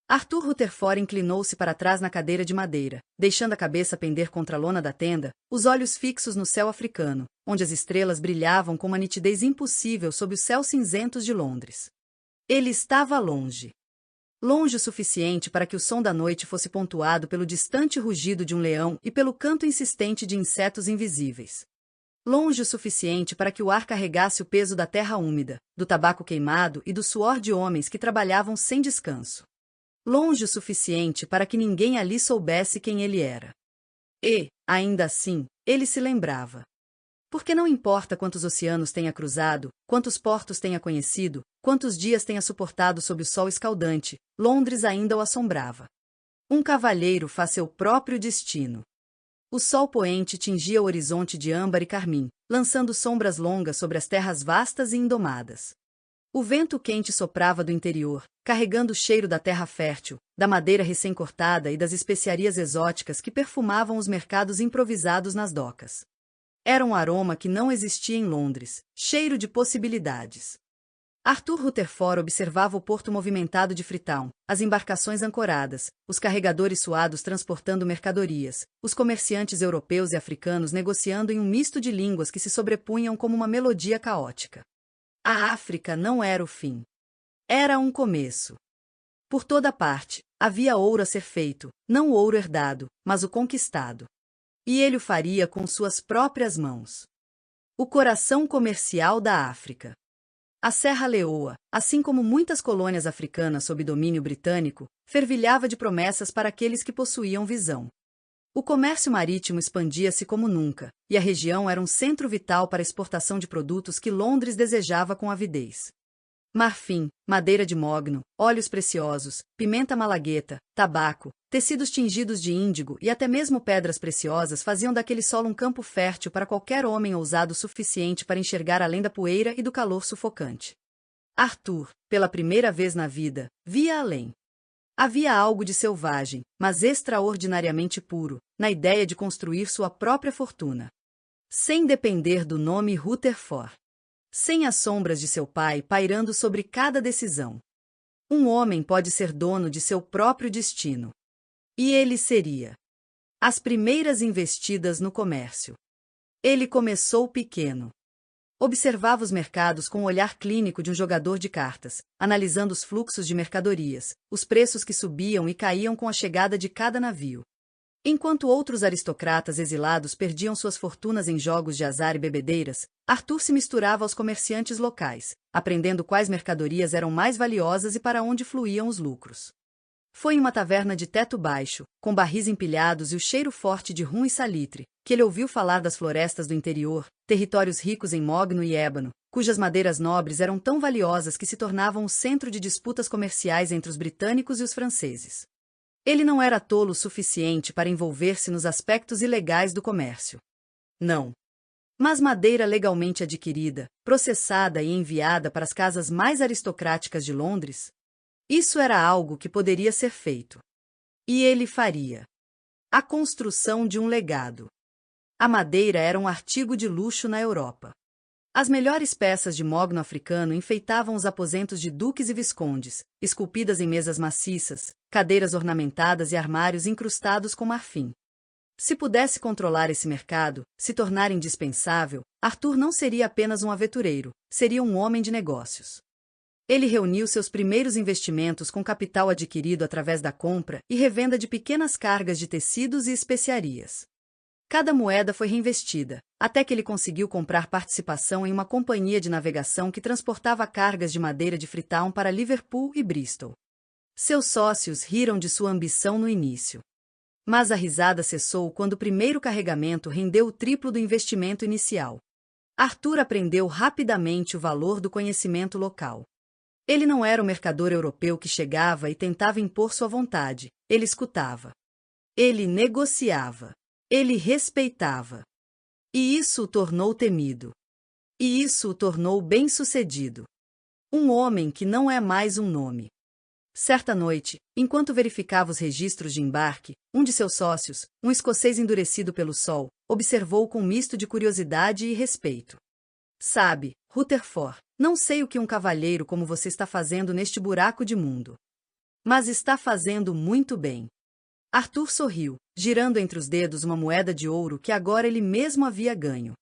Arthur Rutherford inclinou-se para trás na cadeira de madeira, deixando a cabeça pender contra a lona da tenda, os olhos fixos no céu africano, onde as estrelas brilhavam com uma nitidez impossível sob os céus cinzentos de Londres. Ele estava longe. Longe o suficiente para que o som da noite fosse pontuado pelo distante rugido de um leão e pelo canto insistente de insetos invisíveis. longe o suficiente para que o ar carregasse o peso da terra úmida, do tabaco queimado e do suor de homens que trabalhavam sem descanso. Longe o suficiente para que ninguém ali soubesse quem ele era. E, ainda assim, ele se lembrava. Porque não importa quantos oceanos tenha cruzado, quantos portos tenha conhecido, quantos dias tenha suportado sob o sol escaldante, Londres ainda o assombrava. Um cavalheiro faz seu próprio destino. O sol poente tingia o horizonte de âmbar e carmim, lançando sombras longas sobre as terras vastas e indomadas. O vento quente soprava do interior, carregando o cheiro da terra fértil, da madeira recém-cortada e das especiarias exóticas que perfumavam os mercados improvisados nas docas. Era um aroma que não existia em Londres, cheiro de possibilidades. Arthur Rutherford observava o porto movimentado de Freetown, as embarcações ancoradas, os carregadores suados transportando mercadorias, os comerciantes europeus e africanos negociando em um misto de línguas que se sobrepunham como uma melodia caótica. A África não era o fim. Era um começo. Por toda parte, havia ouro a ser feito, não o ouro herdado, mas o conquistado. E ele o faria com suas próprias mãos. O coração comercial da África. A Serra Leoa, assim como muitas colônias africanas sob domínio britânico, fervilhava de promessas para aqueles que possuíam visão. O comércio marítimo expandia-se como nunca, e a região era um centro vital para a exportação de produtos que Londres desejava com avidez. Marfim, madeira de mogno, óleos preciosos, pimenta malagueta, tabaco, tecidos tingidos de índigo e até mesmo pedras preciosas faziam daquele solo um campo fértil para qualquer homem ousado o suficiente para enxergar além da poeira e do calor sufocante. Arthur, pela primeira vez na vida, via além. Havia algo de selvagem, mas extraordinariamente puro, na ideia de construir sua própria fortuna. Sem depender do nome Rutherford. Sem as sombras de seu pai pairando sobre cada decisão. Um homem pode ser dono de seu próprio destino. E ele seria. As primeiras investidas no comércio. Ele começou pequeno. Observava os mercados com o olhar clínico de um jogador de cartas, analisando os fluxos de mercadorias, os preços que subiam e caíam com a chegada de cada navio. Enquanto outros aristocratas exilados perdiam suas fortunas em jogos de azar e bebedeiras, Arthur se misturava aos comerciantes locais, aprendendo quais mercadorias eram mais valiosas e para onde fluíam os lucros. Foi em uma taverna de teto baixo, com barris empilhados e o cheiro forte de rum e salitre, que ele ouviu falar das florestas do interior, territórios ricos em mogno e ébano, cujas madeiras nobres eram tão valiosas que se tornavam o centro de disputas comerciais entre os britânicos e os franceses. Ele não era tolo o suficiente para envolver-se nos aspectos ilegais do comércio. Não. Mas madeira legalmente adquirida, processada e enviada para as casas mais aristocráticas de Londres? Isso era algo que poderia ser feito. E ele faria. A construção de um legado. A madeira era um artigo de luxo na Europa. As melhores peças de mogno africano enfeitavam os aposentos de duques e viscondes, esculpidas em mesas maciças, cadeiras ornamentadas e armários incrustados com marfim. Se pudesse controlar esse mercado, se tornar indispensável, Arthur não seria apenas um aventureiro, seria um homem de negócios. Ele reuniu seus primeiros investimentos com capital adquirido através da compra e revenda de pequenas cargas de tecidos e especiarias. Cada moeda foi reinvestida, até que ele conseguiu comprar participação em uma companhia de navegação que transportava cargas de madeira de Freetown para Liverpool e Bristol. Seus sócios riram de sua ambição no início. Mas a risada cessou quando o primeiro carregamento rendeu o triplo do investimento inicial. Arthur aprendeu rapidamente o valor do conhecimento local. Ele não era o mercador europeu que chegava e tentava impor sua vontade, ele escutava. Ele negociava. Ele respeitava. E isso o tornou temido. E isso o tornou bem-sucedido. Um homem que não é mais um nome. Certa noite, enquanto verificava os registros de embarque, um de seus sócios, um escocês endurecido pelo sol, observou com um misto de curiosidade e respeito. Sabe, Rutherford, não sei o que um cavalheiro como você está fazendo neste buraco de mundo. Mas está fazendo muito bem. Arthur sorriu, girando entre os dedos uma moeda de ouro que agora ele mesmo havia ganho.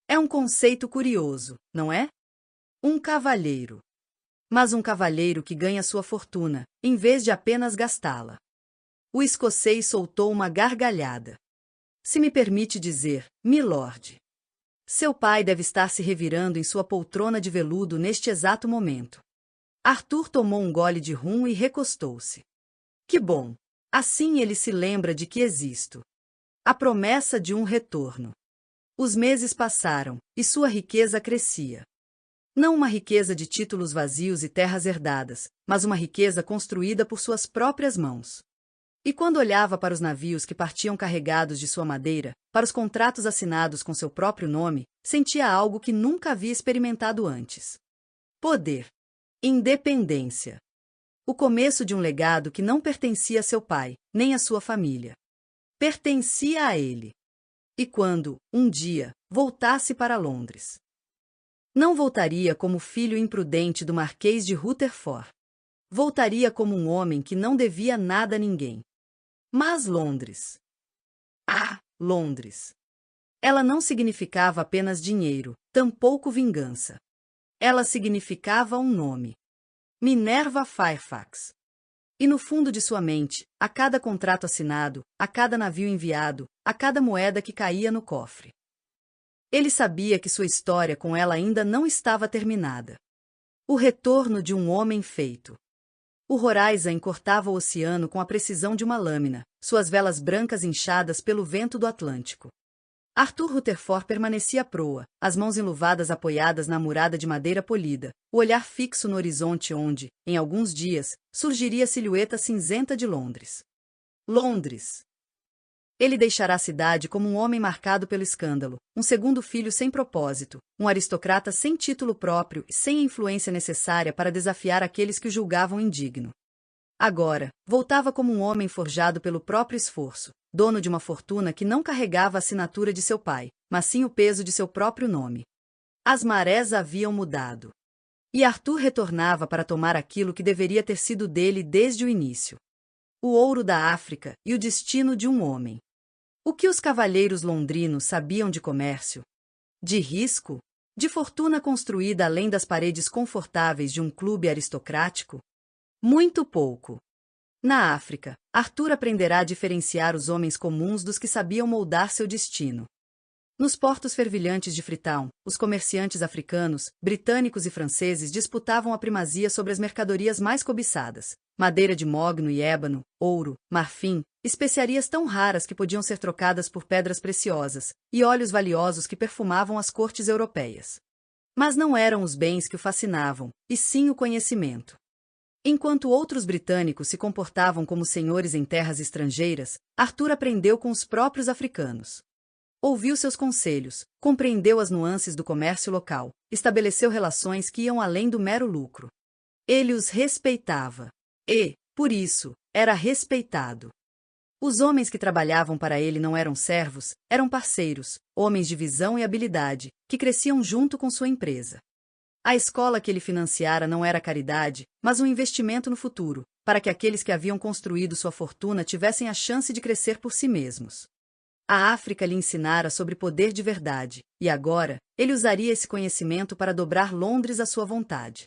É um conceito curioso, não é? Um cavalheiro. Mas um cavalheiro que ganha sua fortuna, em vez de apenas gastá-la. O escocês soltou uma gargalhada. Se me permite dizer, milord. Seu pai deve estar se revirando em sua poltrona de veludo neste exato momento. Arthur tomou um gole de rum e recostou-se. Que bom! Assim ele se lembra de que existo. A promessa de um retorno. Os meses passaram, e sua riqueza crescia. Não uma riqueza de títulos vazios e terras herdadas, mas uma riqueza construída por suas próprias mãos. E quando olhava para os navios que partiam carregados de sua madeira, para os contratos assinados com seu próprio nome, sentia algo que nunca havia experimentado antes. Poder. Independência. O começo de um legado que não pertencia a seu pai, nem à sua família. Pertencia a ele. E quando, um dia, voltasse para Londres, não voltaria como filho imprudente do Marquês de Rutherford. Voltaria como um homem que não devia nada a ninguém. Mas Londres. Ah, Londres. Ela não significava apenas dinheiro, tampouco vingança. Ela significava um nome. Minerva Fairfax. E no fundo de sua mente, a cada contrato assinado, a cada navio enviado, a cada moeda que caía no cofre. Ele sabia que sua história com ela ainda não estava terminada. O retorno de um homem feito. O Horizon cortava o oceano com a precisão de uma lâmina, suas velas brancas inchadas pelo vento do Atlântico. Arthur Rutherford permanecia à proa, as mãos enluvadas apoiadas na murada de madeira polida, o olhar fixo no horizonte onde, em alguns dias, surgiria a silhueta cinzenta de Londres. Londres! Ele deixará a cidade como um homem marcado pelo escândalo, um segundo filho sem propósito, um aristocrata sem título próprio e sem a influência necessária para desafiar aqueles que o julgavam indigno. Agora, voltava como um homem forjado pelo próprio esforço, dono de uma fortuna que não carregava a assinatura de seu pai, mas sim o peso de seu próprio nome. As marés haviam mudado. E Arthur retornava para tomar aquilo que deveria ter sido dele desde o início. O ouro da África e o destino de um homem. O que os cavalheiros londrinos sabiam de comércio? De risco? De fortuna construída além das paredes confortáveis de um clube aristocrático? Muito pouco. Na África, Arthur aprenderá a diferenciar os homens comuns dos que sabiam moldar seu destino. Nos portos fervilhantes de Freetown, os comerciantes africanos, britânicos e franceses disputavam a primazia sobre as mercadorias mais cobiçadas: madeira de mogno e ébano, ouro, marfim, especiarias tão raras que podiam ser trocadas por pedras preciosas, e óleos valiosos que perfumavam as cortes europeias. Mas não eram os bens que o fascinavam, e sim o conhecimento. Enquanto outros britânicos se comportavam como senhores em terras estrangeiras, Arthur aprendeu com os próprios africanos. Ouviu seus conselhos, compreendeu as nuances do comércio local, estabeleceu relações que iam além do mero lucro. Ele os respeitava. E, por isso, era respeitado. Os homens que trabalhavam para ele não eram servos, eram parceiros, homens de visão e habilidade, que cresciam junto com sua empresa. A escola que ele financiara não era caridade, mas um investimento no futuro, para que aqueles que haviam construído sua fortuna tivessem a chance de crescer por si mesmos. A África lhe ensinara sobre poder de verdade, e agora, ele usaria esse conhecimento para dobrar Londres à sua vontade.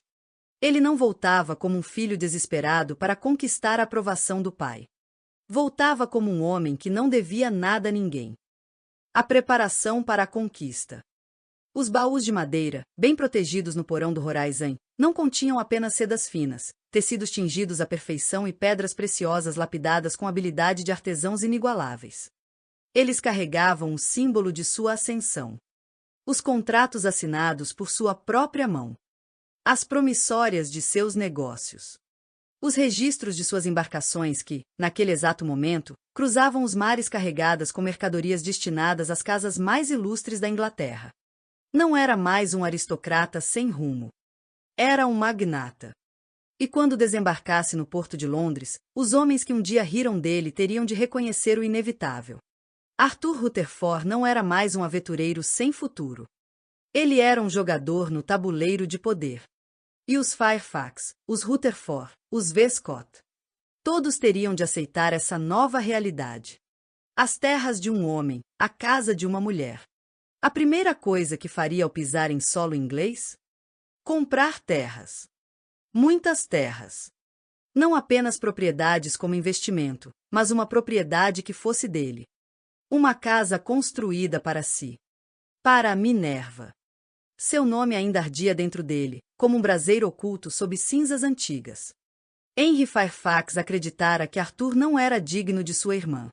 Ele não voltava como um filho desesperado para conquistar a aprovação do pai. Voltava como um homem que não devia nada a ninguém. A preparação para a conquista. Os baús de madeira, bem protegidos no porão do Horizon, não continham apenas sedas finas, tecidos tingidos à perfeição e pedras preciosas lapidadas com habilidade de artesãos inigualáveis. Eles carregavam o símbolo de sua ascensão. Os contratos assinados por sua própria mão. As promissórias de seus negócios. Os registros de suas embarcações que, naquele exato momento, cruzavam os mares carregadas com mercadorias destinadas às casas mais ilustres da Inglaterra. Não era mais um aristocrata sem rumo. Era um magnata. E quando desembarcasse no porto de Londres, os homens que um dia riram dele teriam de reconhecer o inevitável. Arthur Rutherford não era mais um aventureiro sem futuro. Ele era um jogador no tabuleiro de poder. E os Fairfax, os Rutherford, os Westcott. Todos teriam de aceitar essa nova realidade. As terras de um homem, a casa de uma mulher. A primeira coisa que faria ao pisar em solo inglês? Comprar terras. Muitas terras. Não apenas propriedades como investimento, mas uma propriedade que fosse dele. Uma casa construída para si. para Minerva. Seu nome ainda ardia dentro dele, como um braseiro oculto sob cinzas antigas. Henry Fairfax acreditara que Arthur não era digno de sua irmã.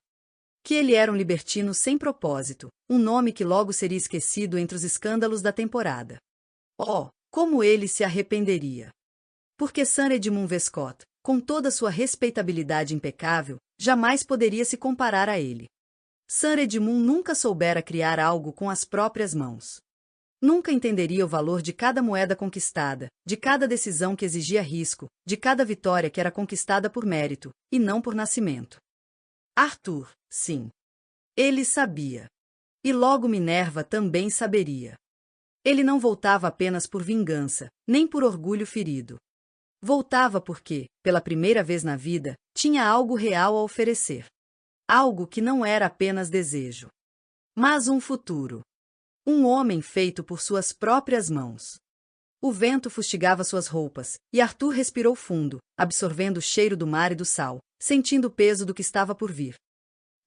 Que ele era um libertino sem propósito, um nome que logo seria esquecido entre os escândalos da temporada. Oh, como ele se arrependeria! Porque Sir Edmund Westcott, com toda sua respeitabilidade impecável, jamais poderia se comparar a ele. Sir Edmund nunca soubera criar algo com as próprias mãos. Nunca entenderia o valor de cada moeda conquistada, de cada decisão que exigia risco, de cada vitória que era conquistada por mérito, e não por nascimento. Arthur, sim. Ele sabia. E logo Minerva também saberia. Ele não voltava apenas por vingança, nem por orgulho ferido. Voltava porque, pela primeira vez na vida, tinha algo real a oferecer. Algo que não era apenas desejo, mas um futuro. Um homem feito por suas próprias mãos. O vento fustigava suas roupas, e Arthur respirou fundo, absorvendo o cheiro do mar e do sal, sentindo o peso do que estava por vir.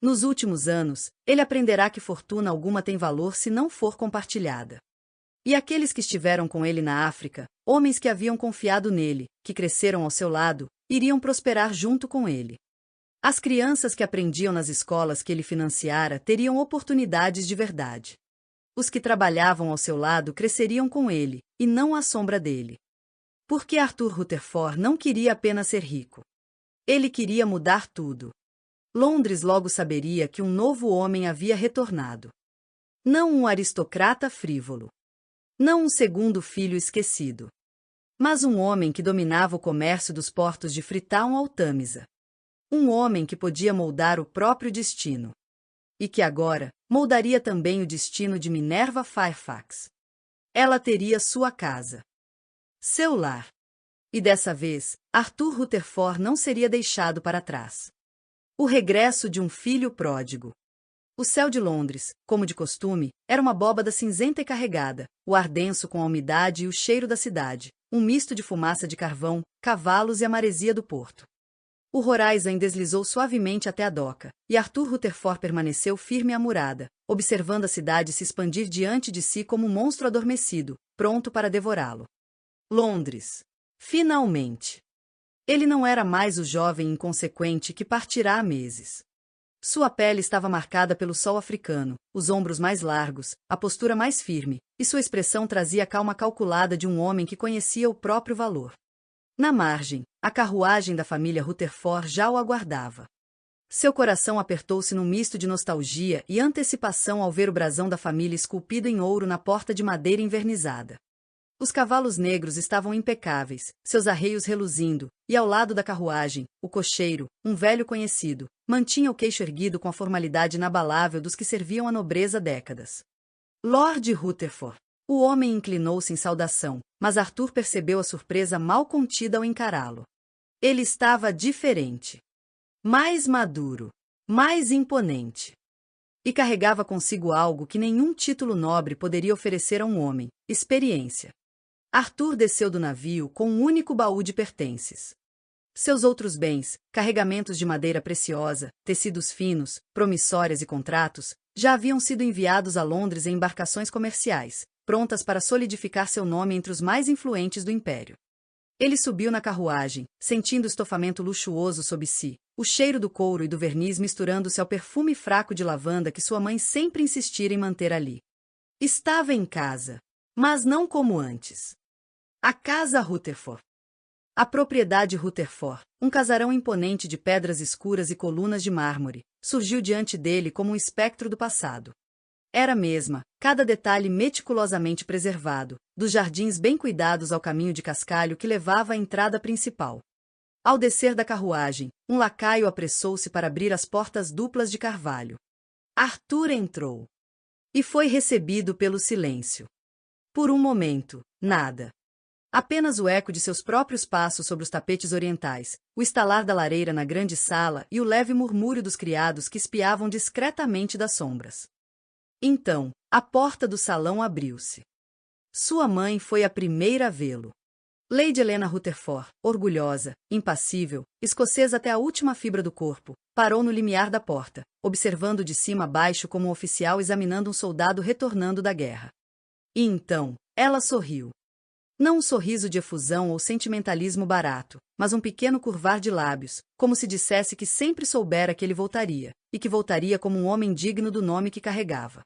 Nos últimos anos, ele aprenderá que fortuna alguma tem valor se não for compartilhada. E aqueles que estiveram com ele na África, homens que haviam confiado nele, que cresceram ao seu lado, iriam prosperar junto com ele. As crianças que aprendiam nas escolas que ele financiara teriam oportunidades de verdade. Os que trabalhavam ao seu lado cresceriam com ele, e não à sombra dele. Porque Arthur Rutherford não queria apenas ser rico. Ele queria mudar tudo. Londres logo saberia que um novo homem havia retornado. Não um aristocrata frívolo. Não um segundo filho esquecido. Mas um homem que dominava o comércio dos portos de Freetown ao Tâmisa. Um homem que podia moldar o próprio destino. E que agora moldaria também o destino de Minerva Fairfax. Ela teria sua casa. Seu lar. E dessa vez, Arthur Rutherford não seria deixado para trás. O regresso de um filho pródigo. O céu de Londres, como de costume, era uma abóbada cinzenta e carregada, o ar denso com a umidade e o cheiro da cidade, um misto de fumaça de carvão, cavalos e a maresia do porto. O Horizon deslizou suavemente até a doca, e Arthur Rutherford permaneceu firme à murada, observando a cidade se expandir diante de si como um monstro adormecido, pronto para devorá-lo. Londres. Finalmente. Ele não era mais o jovem inconsequente que partirá há meses. Sua pele estava marcada pelo sol africano, os ombros mais largos, a postura mais firme, e sua expressão trazia a calma calculada de um homem que conhecia o próprio valor. Na margem, a carruagem da família Rutherford já o aguardava. Seu coração apertou-se num misto de nostalgia e antecipação ao ver o brasão da família esculpido em ouro na porta de madeira envernizada. Os cavalos negros estavam impecáveis, seus arreios reluzindo, e ao lado da carruagem, o cocheiro, um velho conhecido, mantinha o queixo erguido com a formalidade inabalável dos que serviam a nobreza décadas. Lord Rutherford. O homem inclinou-se em saudação, mas Arthur percebeu a surpresa mal contida ao encará-lo. Ele estava diferente. Mais maduro. Mais imponente. E carregava consigo algo que nenhum título nobre poderia oferecer a um homem: experiência. Arthur desceu do navio com um único baú de pertences. Seus outros bens, carregamentos de madeira preciosa, tecidos finos, promissórias e contratos, já haviam sido enviados a Londres em embarcações comerciais, prontas para solidificar seu nome entre os mais influentes do império. Ele subiu na carruagem, sentindo o estofamento luxuoso sob si, o cheiro do couro e do verniz misturando-se ao perfume fraco de lavanda que sua mãe sempre insistira em manter ali. Estava em casa, mas não como antes. A casa Rutherford. A propriedade Rutherford, um casarão imponente de pedras escuras e colunas de mármore, surgiu diante dele como um espectro do passado. Era a mesma, cada detalhe meticulosamente preservado, dos jardins bem cuidados ao caminho de cascalho que levava à entrada principal. Ao descer da carruagem, um lacaio apressou-se para abrir as portas duplas de carvalho. Arthur entrou. E foi recebido pelo silêncio. Por um momento, nada. Apenas o eco de seus próprios passos sobre os tapetes orientais, o estalar da lareira na grande sala e o leve murmúrio dos criados que espiavam discretamente das sombras. Então, a porta do salão abriu-se. Sua mãe foi a primeira a vê-lo. Lady Helena Rutherford, orgulhosa, impassível, escocesa até a última fibra do corpo, parou no limiar da porta, observando de cima a baixo como um oficial examinando um soldado retornando da guerra. E então, ela sorriu. Não um sorriso de efusão ou sentimentalismo barato, mas um pequeno curvar de lábios, como se dissesse que sempre soubera que ele voltaria, e que voltaria como um homem digno do nome que carregava.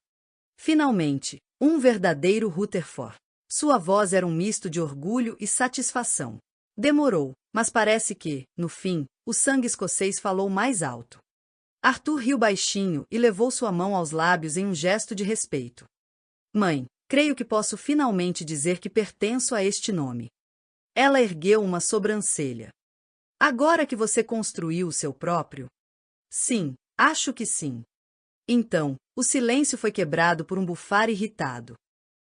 Finalmente, um verdadeiro Rutherford. Sua voz era um misto de orgulho e satisfação. Demorou, mas parece que, no fim, o sangue escocês falou mais alto. Arthur riu baixinho e levou sua mão aos lábios em um gesto de respeito. Mãe, creio que posso finalmente dizer que pertenço a este nome. Ela ergueu uma sobrancelha. Agora que você construiu o seu próprio? Sim, acho que sim. Então, o silêncio foi quebrado por um bufar irritado.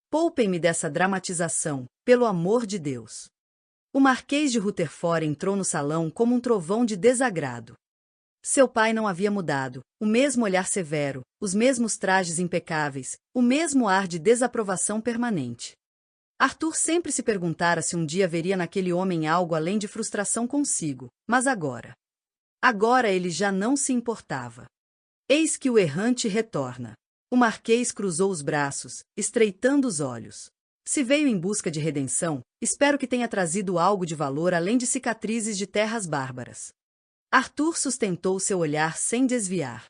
Poupem-me dessa dramatização, pelo amor de Deus. O Marquês de Rutherford entrou no salão como um trovão de desagrado. Seu pai não havia mudado, o mesmo olhar severo, os mesmos trajes impecáveis, o mesmo ar de desaprovação permanente. Arthur sempre se perguntara se um dia veria naquele homem algo além de frustração consigo, mas agora. Agora ele já não se importava. Eis que o errante retorna. O Marquês cruzou os braços, estreitando os olhos. Se veio em busca de redenção, espero que tenha trazido algo de valor além de cicatrizes de terras bárbaras. Arthur sustentou seu olhar sem desviar.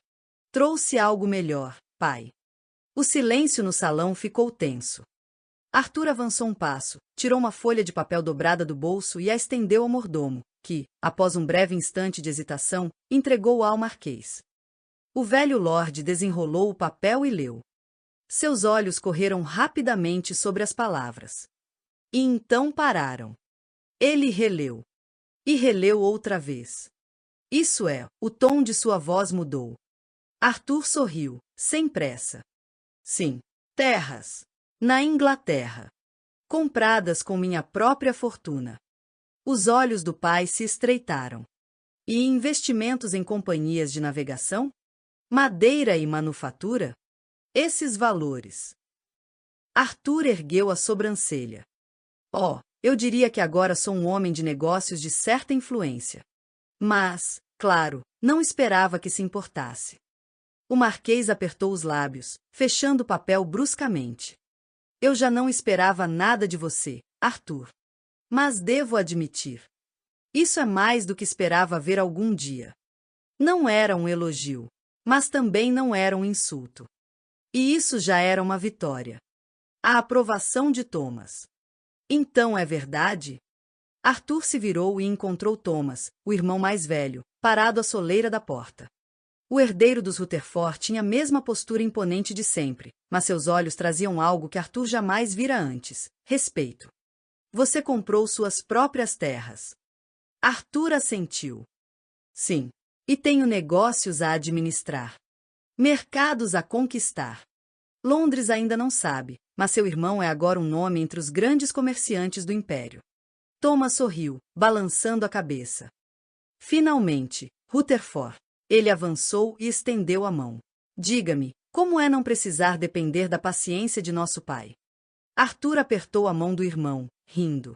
Trouxe algo melhor, pai. O silêncio no salão ficou tenso. Arthur avançou um passo, tirou uma folha de papel dobrada do bolso e a estendeu ao mordomo, que, após um breve instante de hesitação, entregou-a ao Marquês. O velho lorde desenrolou o papel e leu. Seus olhos correram rapidamente sobre as palavras. E então pararam. Ele releu. E releu outra vez. Isso é, o tom de sua voz mudou. Arthur sorriu, sem pressa. Sim, terras. Na Inglaterra. Compradas com minha própria fortuna. Os olhos do pai se estreitaram. E investimentos em companhias de navegação? Madeira e manufatura? Esses valores. Arthur ergueu a sobrancelha. Oh, eu diria que agora sou um homem de negócios de certa influência. Mas, claro, não esperava que se importasse. O Marquês apertou os lábios, fechando o papel bruscamente. Eu já não esperava nada de você, Arthur. Mas devo admitir. Isso é mais do que esperava ver algum dia. Não era um elogio, mas também não era um insulto. E isso já era uma vitória. A aprovação de Thomas. Então é verdade? Arthur se virou e encontrou Thomas, o irmão mais velho, parado à soleira da porta. O herdeiro dos Rutherford tinha a mesma postura imponente de sempre, mas seus olhos traziam algo que Arthur jamais vira antes: respeito. Você comprou suas próprias terras. Arthur assentiu. Sim. E tenho negócios a administrar. Mercados a conquistar. Londres ainda não sabe, mas seu irmão é agora um nome entre os grandes comerciantes do império. Thomas sorriu, balançando a cabeça. Finalmente, Rutherford. Ele avançou e estendeu a mão. Diga-me, como é não precisar depender da paciência de nosso pai? Arthur apertou a mão do irmão, rindo.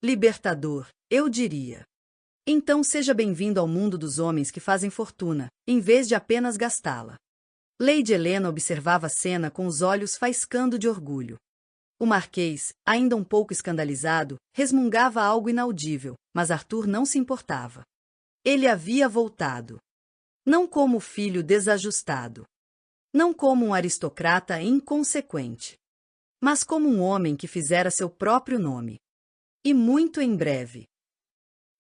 Libertador, eu diria. Então seja bem-vindo ao mundo dos homens que fazem fortuna, em vez de apenas gastá-la. Lady Helena observava a cena com os olhos faiscando de orgulho. O Marquês, ainda um pouco escandalizado, resmungava algo inaudível, mas Arthur não se importava. Ele havia voltado. Não como filho desajustado. Não como um aristocrata inconsequente. Mas como um homem que fizera seu próprio nome. E muito em breve.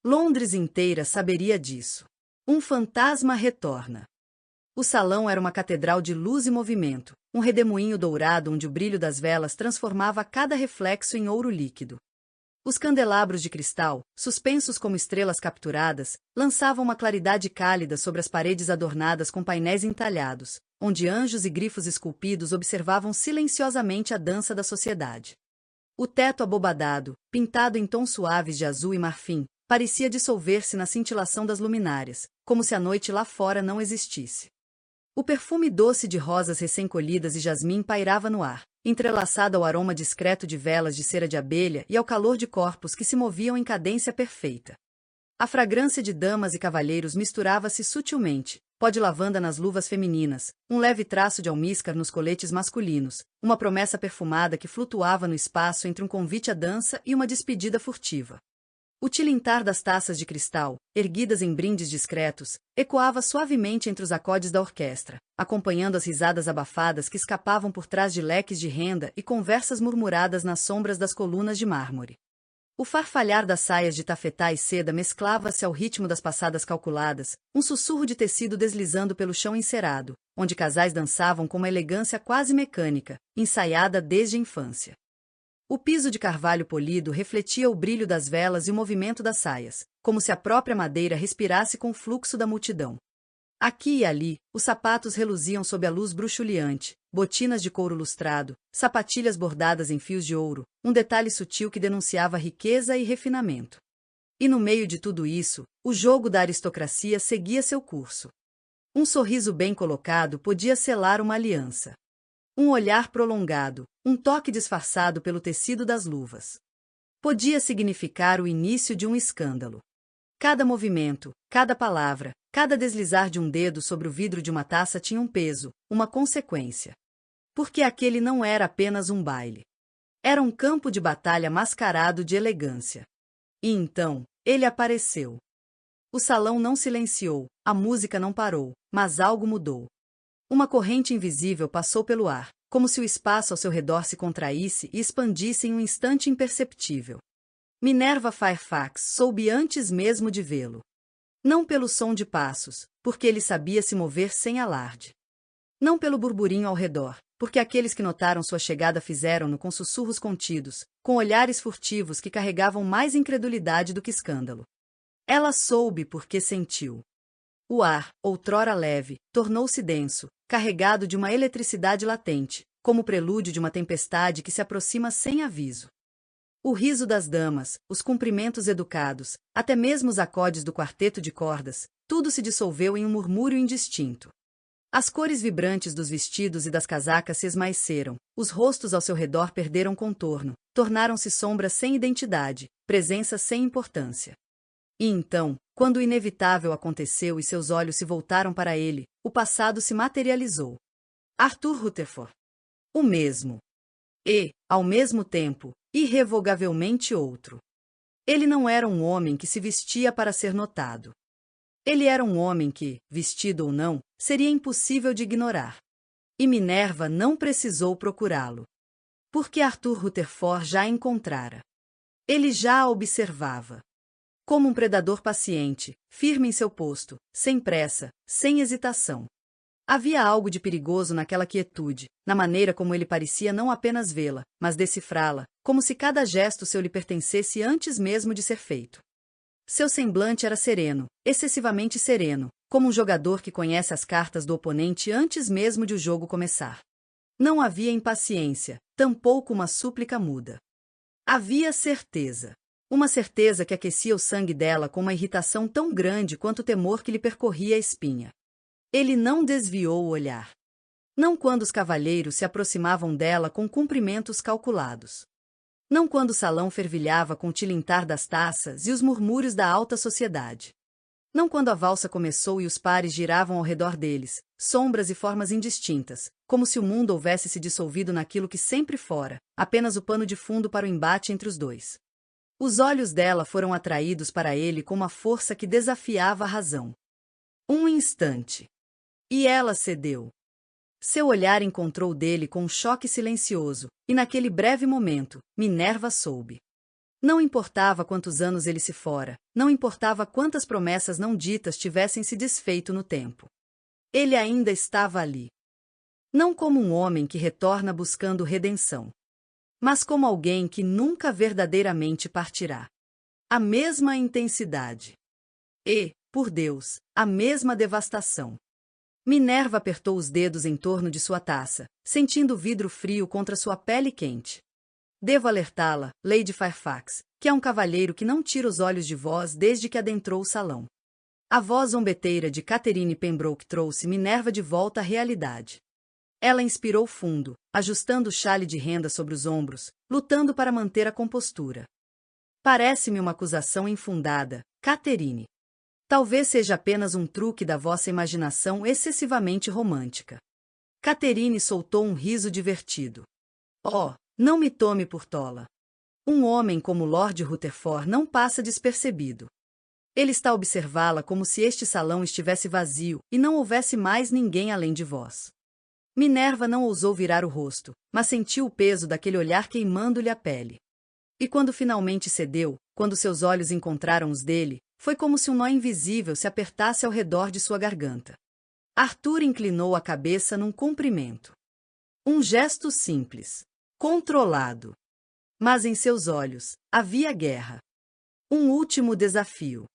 Londres inteira saberia disso. Um fantasma retorna. O salão era uma catedral de luz e movimento, um redemoinho dourado onde o brilho das velas transformava cada reflexo em ouro líquido. Os candelabros de cristal, suspensos como estrelas capturadas, lançavam uma claridade cálida sobre as paredes adornadas com painéis entalhados, onde anjos e grifos esculpidos observavam silenciosamente a dança da sociedade. O teto abobadado, pintado em tons suaves de azul e marfim, parecia dissolver-se na cintilação das luminárias, como se a noite lá fora não existisse. O perfume doce de rosas recém-colhidas e jasmim pairava no ar, entrelaçado ao aroma discreto de velas de cera de abelha e ao calor de corpos que se moviam em cadência perfeita. A fragrância de damas e cavalheiros misturava-se sutilmente, pó de lavanda nas luvas femininas, um leve traço de almíscar nos coletes masculinos, uma promessa perfumada que flutuava no espaço entre um convite à dança e uma despedida furtiva. O tilintar das taças de cristal, erguidas em brindes discretos, ecoava suavemente entre os acordes da orquestra, acompanhando as risadas abafadas que escapavam por trás de leques de renda e conversas murmuradas nas sombras das colunas de mármore. O farfalhar das saias de tafetá e seda mesclava-se ao ritmo das passadas calculadas, um sussurro de tecido deslizando pelo chão encerado, onde casais dançavam com uma elegância quase mecânica, ensaiada desde a infância. O piso de carvalho polido refletia o brilho das velas e o movimento das saias, como se a própria madeira respirasse com o fluxo da multidão. Aqui e ali, os sapatos reluziam sob a luz bruxuleante, botinas de couro lustrado, sapatilhas bordadas em fios de ouro, um detalhe sutil que denunciava riqueza e refinamento. E no meio de tudo isso, o jogo da aristocracia seguia seu curso. Um sorriso bem colocado podia selar uma aliança. Um olhar prolongado, um toque disfarçado pelo tecido das luvas. Podia significar o início de um escândalo. Cada movimento, cada palavra, cada deslizar de um dedo sobre o vidro de uma taça tinha um peso, uma consequência. Porque aquele não era apenas um baile. Era um campo de batalha mascarado de elegância. E então, ele apareceu. O salão não silenciou, a música não parou, mas algo mudou. Uma corrente invisível passou pelo ar, como se o espaço ao seu redor se contraísse e expandisse em um instante imperceptível. Minerva Fairfax soube antes mesmo de vê-lo. Não pelo som de passos, porque ele sabia se mover sem alarde. Não pelo burburinho ao redor, porque aqueles que notaram sua chegada fizeram-no com sussurros contidos, com olhares furtivos que carregavam mais incredulidade do que escândalo. Ela soube porque sentiu. O ar, outrora leve, tornou-se denso, carregado de uma eletricidade latente, como o prelúdio de uma tempestade que se aproxima sem aviso. O riso das damas, os cumprimentos educados, até mesmo os acordes do quarteto de cordas, tudo se dissolveu em um murmúrio indistinto. As cores vibrantes dos vestidos e das casacas se esmaeceram, os rostos ao seu redor perderam contorno, tornaram-se sombras sem identidade, presença sem importância. E então, quando o inevitável aconteceu e seus olhos se voltaram para ele, o passado se materializou. Arthur Rutherford. O mesmo. E, ao mesmo tempo, irrevogavelmente outro. Ele não era um homem que se vestia para ser notado. Ele era um homem que, vestido ou não, seria impossível de ignorar. E Minerva não precisou procurá-lo. Porque Arthur Rutherford já a encontrara. Ele já a observava. Como um predador paciente, firme em seu posto, sem pressa, sem hesitação. Havia algo de perigoso naquela quietude, na maneira como ele parecia não apenas vê-la, mas decifrá-la, como se cada gesto seu lhe pertencesse antes mesmo de ser feito. Seu semblante era sereno, excessivamente sereno, como um jogador que conhece as cartas do oponente antes mesmo de o jogo começar. Não havia impaciência, tampouco uma súplica muda. Havia certeza. Uma certeza que aquecia o sangue dela com uma irritação tão grande quanto o temor que lhe percorria a espinha. Ele não desviou o olhar. Não quando os cavalheiros se aproximavam dela com cumprimentos calculados. Não quando o salão fervilhava com o tilintar das taças e os murmúrios da alta sociedade. Não quando a valsa começou e os pares giravam ao redor deles, sombras e formas indistintas, como se o mundo houvesse se dissolvido naquilo que sempre fora, apenas o pano de fundo para o embate entre os dois. Os olhos dela foram atraídos para ele com uma força que desafiava a razão. Um instante. E ela cedeu. Seu olhar encontrou dele com um choque silencioso, e naquele breve momento, Minerva soube. Não importava quantos anos ele se fora, não importava quantas promessas não ditas tivessem se desfeito no tempo. Ele ainda estava ali. Não como um homem que retorna buscando redenção, mas como alguém que nunca verdadeiramente partirá. A mesma intensidade. E, por Deus, a mesma devastação. Minerva apertou os dedos em torno de sua taça, sentindo o vidro frio contra sua pele quente. Devo alertá-la, Lady Fairfax, que é um cavalheiro que não tira os olhos de vós desde que adentrou o salão. A voz zombeteira de Catherine Pembroke trouxe Minerva de volta à realidade. Ela inspirou fundo, ajustando o xale de renda sobre os ombros, lutando para manter a compostura. Parece-me uma acusação infundada, Catherine. Talvez seja apenas um truque da vossa imaginação excessivamente romântica. Catherine soltou um riso divertido. Oh, não me tome por tola. Um homem como Lord Rutherford não passa despercebido. Ele está a observá-la como se este salão estivesse vazio e não houvesse mais ninguém além de vós. Minerva não ousou virar o rosto, mas sentiu o peso daquele olhar queimando-lhe a pele. E quando finalmente cedeu, quando seus olhos encontraram os dele, foi como se um nó invisível se apertasse ao redor de sua garganta. Arthur inclinou a cabeça num cumprimento. Um gesto simples, controlado. Mas em seus olhos havia guerra. Um último desafio.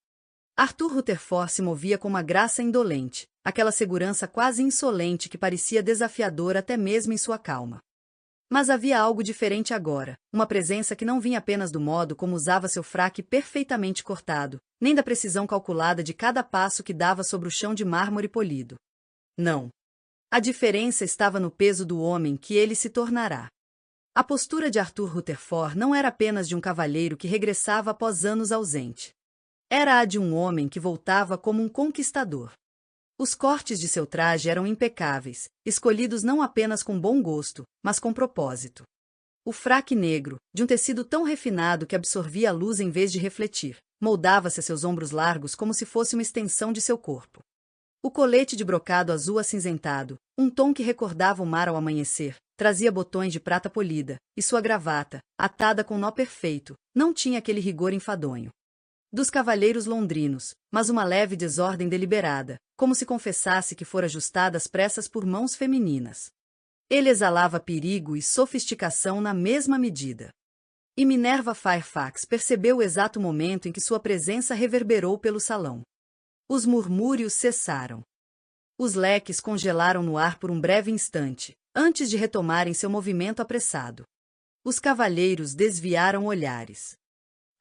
Arthur Rutherford se movia com uma graça indolente, aquela segurança quase insolente que parecia desafiadora até mesmo em sua calma. Mas havia algo diferente agora, uma presença que não vinha apenas do modo como usava seu fraque perfeitamente cortado, nem da precisão calculada de cada passo que dava sobre o chão de mármore polido. Não. A diferença estava no peso do homem que ele se tornará. A postura de Arthur Rutherford não era apenas de um cavalheiro que regressava após anos ausente. Era a de um homem que voltava como um conquistador. Os cortes de seu traje eram impecáveis, escolhidos não apenas com bom gosto, mas com propósito. O fraque negro, de um tecido tão refinado que absorvia a luz em vez de refletir, moldava-se a seus ombros largos como se fosse uma extensão de seu corpo. O colete de brocado azul acinzentado, um tom que recordava o mar ao amanhecer, trazia botões de prata polida, e sua gravata, atada com nó perfeito, não tinha aquele rigor enfadonho dos cavalheiros londrinos, mas uma leve desordem deliberada, como se confessasse que fora ajustada às pressas por mãos femininas. Ele exalava perigo e sofisticação na mesma medida. E Minerva Fairfax percebeu o exato momento em que sua presença reverberou pelo salão. Os murmúrios cessaram. Os leques congelaram no ar por um breve instante, antes de retomarem seu movimento apressado. Os cavalheiros desviaram olhares.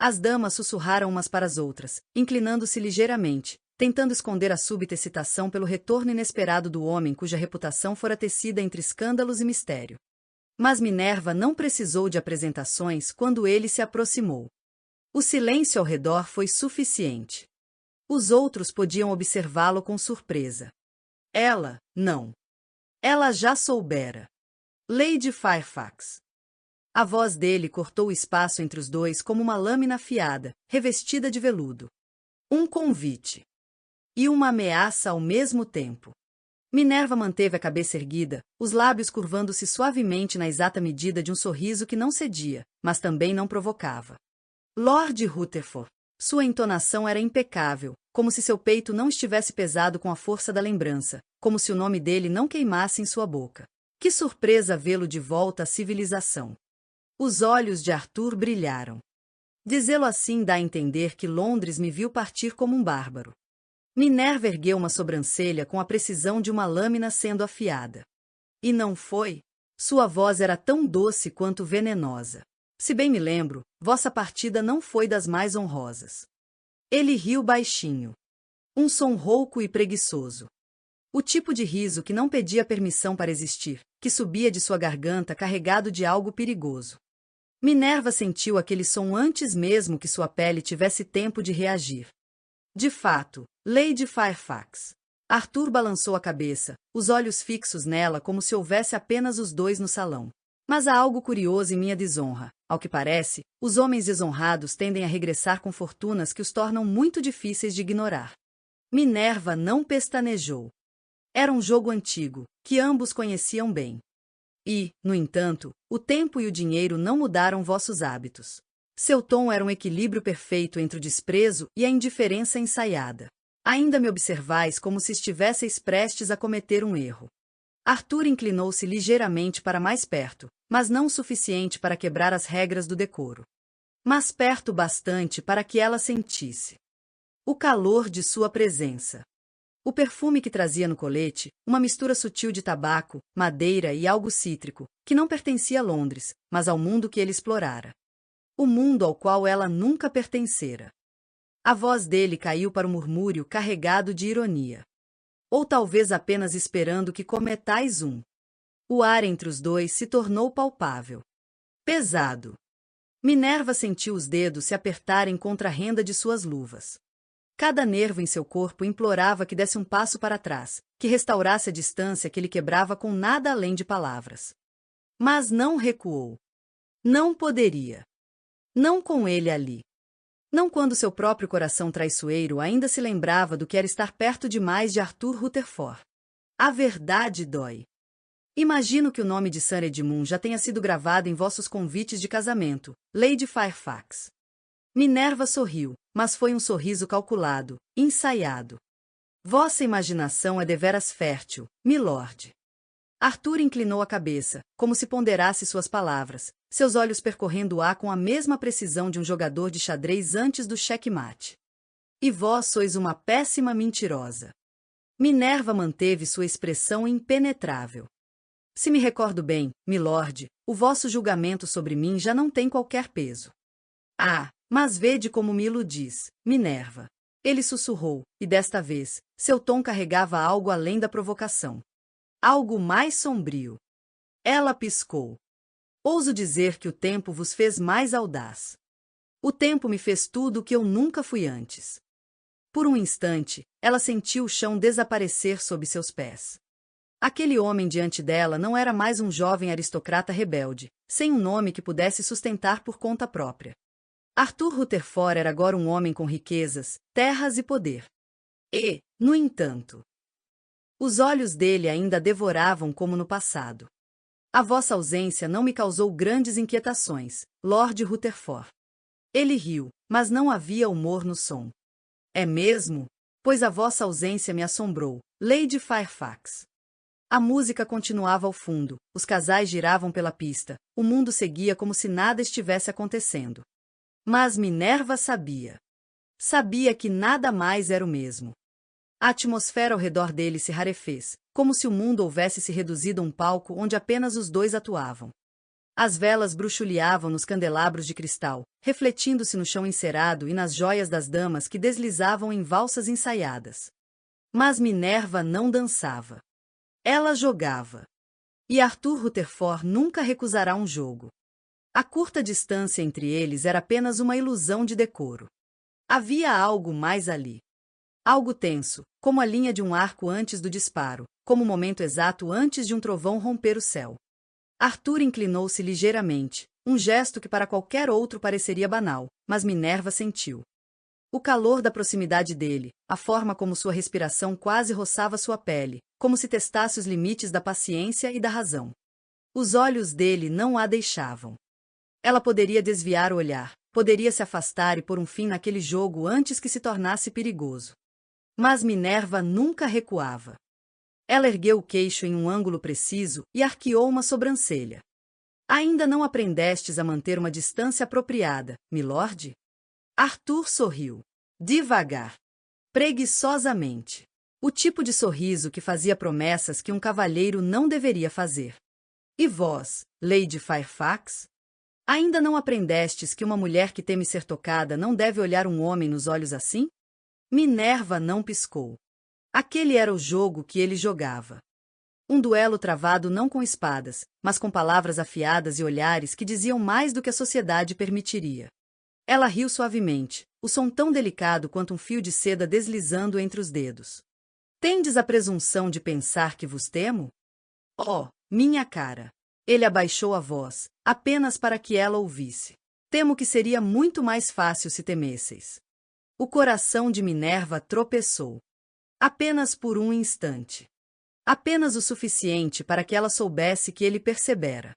As damas sussurraram umas para as outras, inclinando-se ligeiramente, tentando esconder a súbita excitação pelo retorno inesperado do homem cuja reputação fora tecida entre escândalos e mistério. Mas Minerva não precisou de apresentações quando ele se aproximou. O silêncio ao redor foi suficiente. Os outros podiam observá-lo com surpresa. Ela, não. Ela já soubera. Lady Fairfax. A voz dele cortou o espaço entre os dois como uma lâmina afiada, revestida de veludo. Um convite. E uma ameaça ao mesmo tempo. Minerva manteve a cabeça erguida, os lábios curvando-se suavemente na exata medida de um sorriso que não cedia, mas também não provocava. Lord Rutherford. Sua entonação era impecável, como se seu peito não estivesse pesado com a força da lembrança, como se o nome dele não queimasse em sua boca. Que surpresa vê-lo de volta à civilização. Os olhos de Arthur brilharam. Dizê-lo assim dá a entender que Londres me viu partir como um bárbaro. Minerva ergueu uma sobrancelha com a precisão de uma lâmina sendo afiada. E não foi? Sua voz era tão doce quanto venenosa. Se bem me lembro, vossa partida não foi das mais honrosas. Ele riu baixinho. Um som rouco e preguiçoso. O tipo de riso que não pedia permissão para existir, que subia de sua garganta carregado de algo perigoso. Minerva sentiu aquele som antes mesmo que sua pele tivesse tempo de reagir. De fato, Lady Fairfax. Arthur balançou a cabeça, os olhos fixos nela como se houvesse apenas os dois no salão. Mas há algo curioso em minha desonra. Ao que parece, os homens desonrados tendem a regressar com fortunas que os tornam muito difíceis de ignorar. Minerva não pestanejou. Era um jogo antigo, que ambos conheciam bem. E, no entanto, o tempo e o dinheiro não mudaram vossos hábitos. Seu tom era um equilíbrio perfeito entre o desprezo e a indiferença ensaiada. Ainda me observais como se estivesseis prestes a cometer um erro. Arthur inclinou-se ligeiramente para mais perto, mas não o suficiente para quebrar as regras do decoro. Mas perto bastante para que ela sentisse o calor de sua presença. O perfume que trazia no colete, uma mistura sutil de tabaco, madeira e algo cítrico, que não pertencia a Londres, mas ao mundo que ele explorara. O mundo ao qual ela nunca pertencera. A voz dele caiu para o murmúrio carregado de ironia. Ou talvez apenas esperando que cometais um. O ar entre os dois se tornou palpável. Pesado. Minerva sentiu os dedos se apertarem contra a renda de suas luvas. Cada nervo em seu corpo implorava que desse um passo para trás, que restaurasse a distância que ele quebrava com nada além de palavras. Mas não recuou. Não poderia. Não com ele ali. Não quando seu próprio coração traiçoeiro ainda se lembrava do que era estar perto demais de Arthur Rutherford. A verdade dói. Imagino que o nome de Sir Edmund já tenha sido gravado em vossos convites de casamento, Lady Fairfax. Minerva sorriu, mas foi um sorriso calculado, ensaiado. Vossa imaginação é deveras fértil, milord. Arthur inclinou a cabeça, como se ponderasse suas palavras, seus olhos percorrendo o ar com a mesma precisão de um jogador de xadrez antes do checkmate. E vós sois uma péssima mentirosa. Minerva manteve sua expressão impenetrável. Se me recordo bem, milord, o vosso julgamento sobre mim já não tem qualquer peso. Ah, mas vede como me iludis, Minerva. Ele sussurrou, e desta vez, seu tom carregava algo além da provocação. Algo mais sombrio. Ela piscou. Ouso dizer que o tempo vos fez mais audaz. O tempo me fez tudo o que eu nunca fui antes. Por um instante, ela sentiu o chão desaparecer sob seus pés. Aquele homem diante dela não era mais um jovem aristocrata rebelde, sem um nome que pudesse sustentar por conta própria. Arthur Rutherford era agora um homem com riquezas, terras e poder. E, no entanto, os olhos dele ainda devoravam como no passado. A vossa ausência não me causou grandes inquietações, Lord Rutherford. Ele riu, mas não havia humor no som. É mesmo? Pois a vossa ausência me assombrou, Lady Fairfax. A música continuava ao fundo, os casais giravam pela pista, o mundo seguia como se nada estivesse acontecendo. Mas Minerva sabia. Sabia que nada mais era o mesmo. A atmosfera ao redor dele se rarefez, como se o mundo houvesse se reduzido a um palco onde apenas os dois atuavam. As velas bruxuleavam nos candelabros de cristal, refletindo-se no chão encerado e nas joias das damas que deslizavam em valsas ensaiadas. Mas Minerva não dançava. Ela jogava. E Arthur Rutherford nunca recusará um jogo. A curta distância entre eles era apenas uma ilusão de decoro. Havia algo mais ali. Algo tenso, como a linha de um arco antes do disparo, como o momento exato antes de um trovão romper o céu. Arthur inclinou-se ligeiramente, um gesto que para qualquer outro pareceria banal, mas Minerva sentiu. O calor da proximidade dele, a forma como sua respiração quase roçava sua pele, como se testasse os limites da paciência e da razão. Os olhos dele não a deixavam. Ela poderia desviar o olhar, poderia se afastar e pôr um fim naquele jogo antes que se tornasse perigoso. Mas Minerva nunca recuava. Ela ergueu o queixo em um ângulo preciso e arqueou uma sobrancelha. Ainda não aprendestes a manter uma distância apropriada, milord? Arthur sorriu. Devagar. Preguiçosamente. O tipo de sorriso que fazia promessas que um cavalheiro não deveria fazer. E vós, Lady Fairfax? Ainda não aprendestes que uma mulher que teme ser tocada não deve olhar um homem nos olhos assim? Minerva não piscou. Aquele era o jogo que ele jogava. Um duelo travado não com espadas, mas com palavras afiadas e olhares que diziam mais do que a sociedade permitiria. Ela riu suavemente, o som tão delicado quanto um fio de seda deslizando entre os dedos. Tendes a presunção de pensar que vos temo? Oh, minha cara! Ele abaixou a voz, apenas para que ela ouvisse. Temo que seria muito mais fácil se temesseis. O coração de Minerva tropeçou. Apenas por um instante. Apenas o suficiente para que ela soubesse que ele percebera.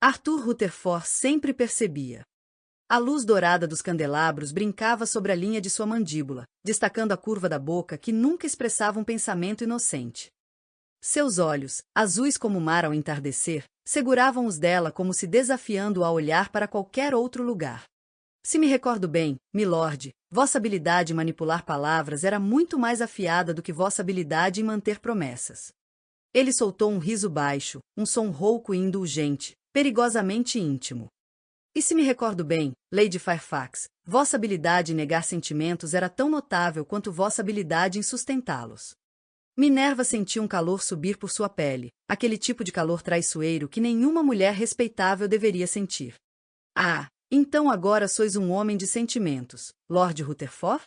Arthur Rutherford sempre percebia. A luz dourada dos candelabros brincava sobre a linha de sua mandíbula, destacando a curva da boca que nunca expressava um pensamento inocente. Seus olhos, azuis como o mar ao entardecer, seguravam os dela como se desafiando-a a olhar para qualquer outro lugar. Se me recordo bem, milord, vossa habilidade em manipular palavras era muito mais afiada do que vossa habilidade em manter promessas. Ele soltou um riso baixo, um som rouco e indulgente, perigosamente íntimo. E se me recordo bem, Lady Fairfax, vossa habilidade em negar sentimentos era tão notável quanto vossa habilidade em sustentá-los. Minerva sentiu um calor subir por sua pele, aquele tipo de calor traiçoeiro que nenhuma mulher respeitável deveria sentir. Ah, então agora sois um homem de sentimentos, Lord Rutherford?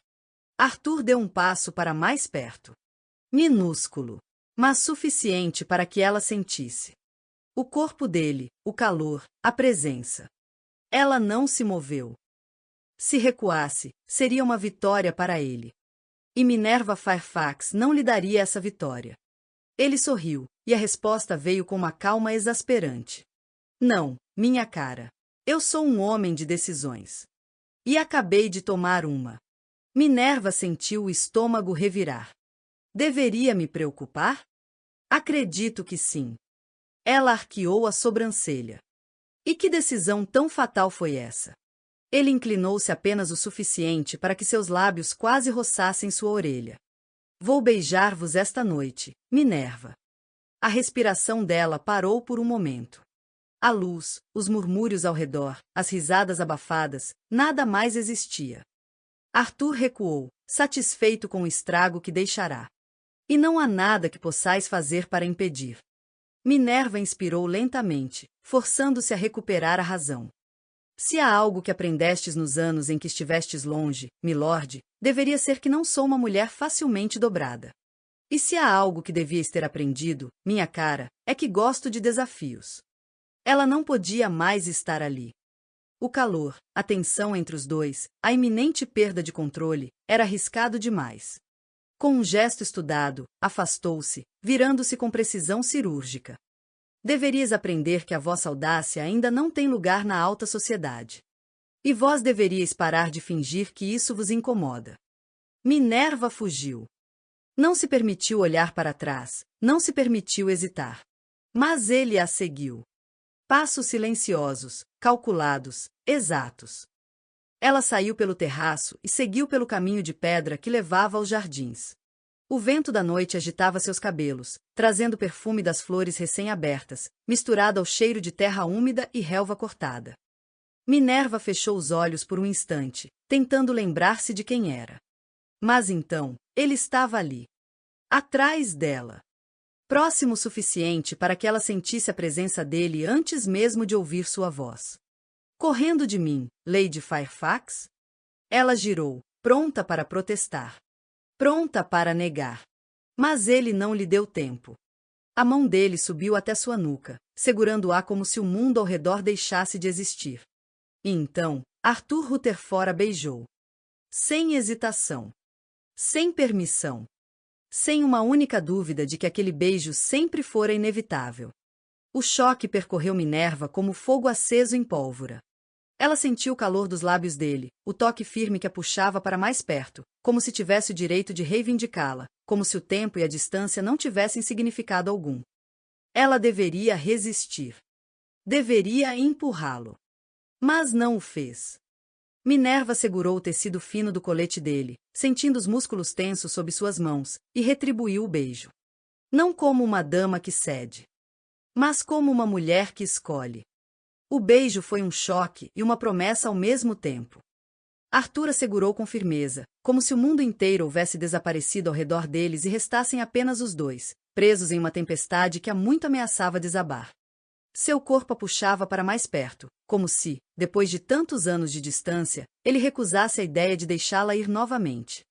Arthur deu um passo para mais perto. Minúsculo, mas suficiente para que ela sentisse. O corpo dele, o calor, a presença. Ela não se moveu. Se recuasse, seria uma vitória para ele. E Minerva Fairfax não lhe daria essa vitória. Ele sorriu, e a resposta veio com uma calma exasperante. Não, minha cara. Eu sou um homem de decisões. E acabei de tomar uma. Minerva sentiu o estômago revirar. Deveria me preocupar? Acredito que sim. Ela arqueou a sobrancelha. E que decisão tão fatal foi essa? Ele inclinou-se apenas o suficiente para que seus lábios quase roçassem sua orelha. Vou beijar-vos esta noite, Minerva. A respiração dela parou por um momento. A luz, os murmúrios ao redor, as risadas abafadas, nada mais existia. Arthur recuou, satisfeito com o estrago que deixará. E não há nada que possais fazer para impedir. Minerva inspirou lentamente, forçando-se a recuperar a razão. Se há algo que aprendestes nos anos em que estivestes longe, milord, deveria ser que não sou uma mulher facilmente dobrada. E se há algo que devias ter aprendido, minha cara, é que gosto de desafios. Ela não podia mais estar ali. O calor, a tensão entre os dois, a iminente perda de controle, era arriscado demais. Com um gesto estudado, afastou-se, virando-se com precisão cirúrgica. Deverias aprender que a vossa audácia ainda não tem lugar na alta sociedade. E vós deveríeis parar de fingir que isso vos incomoda. Minerva fugiu. Não se permitiu olhar para trás, não se permitiu hesitar. Mas ele a seguiu. Passos silenciosos, calculados, exatos. Ela saiu pelo terraço e seguiu pelo caminho de pedra que levava aos jardins. O vento da noite agitava seus cabelos, trazendo o perfume das flores recém-abertas, misturado ao cheiro de terra úmida e relva cortada. Minerva fechou os olhos por um instante, tentando lembrar-se de quem era. Mas então, ele estava ali. Atrás dela. Próximo o suficiente para que ela sentisse a presença dele antes mesmo de ouvir sua voz. Correndo de mim, Lady Fairfax? Ela girou, pronta para protestar. Pronta para negar. Mas ele não lhe deu tempo. A mão dele subiu até sua nuca, segurando-a como se o mundo ao redor deixasse de existir. E então, Arthur Rutherford a beijou. Sem hesitação. Sem permissão. Sem uma única dúvida de que aquele beijo sempre fora inevitável. O choque percorreu Minerva como fogo aceso em pólvora. Ela sentiu o calor dos lábios dele, o toque firme que a puxava para mais perto, como se tivesse o direito de reivindicá-la, como se o tempo e a distância não tivessem significado algum. Ela deveria resistir. Deveria empurrá-lo. Mas não o fez. Minerva segurou o tecido fino do colete dele, sentindo os músculos tensos sob suas mãos, e retribuiu o beijo. Não como uma dama que cede, mas como uma mulher que escolhe. O beijo foi um choque e uma promessa ao mesmo tempo. Arthur a segurou com firmeza, como se o mundo inteiro houvesse desaparecido ao redor deles e restassem apenas os dois, presos em uma tempestade que há muito ameaçava desabar. Seu corpo a puxava para mais perto, como se, depois de tantos anos de distância, ele recusasse a ideia de deixá-la ir novamente.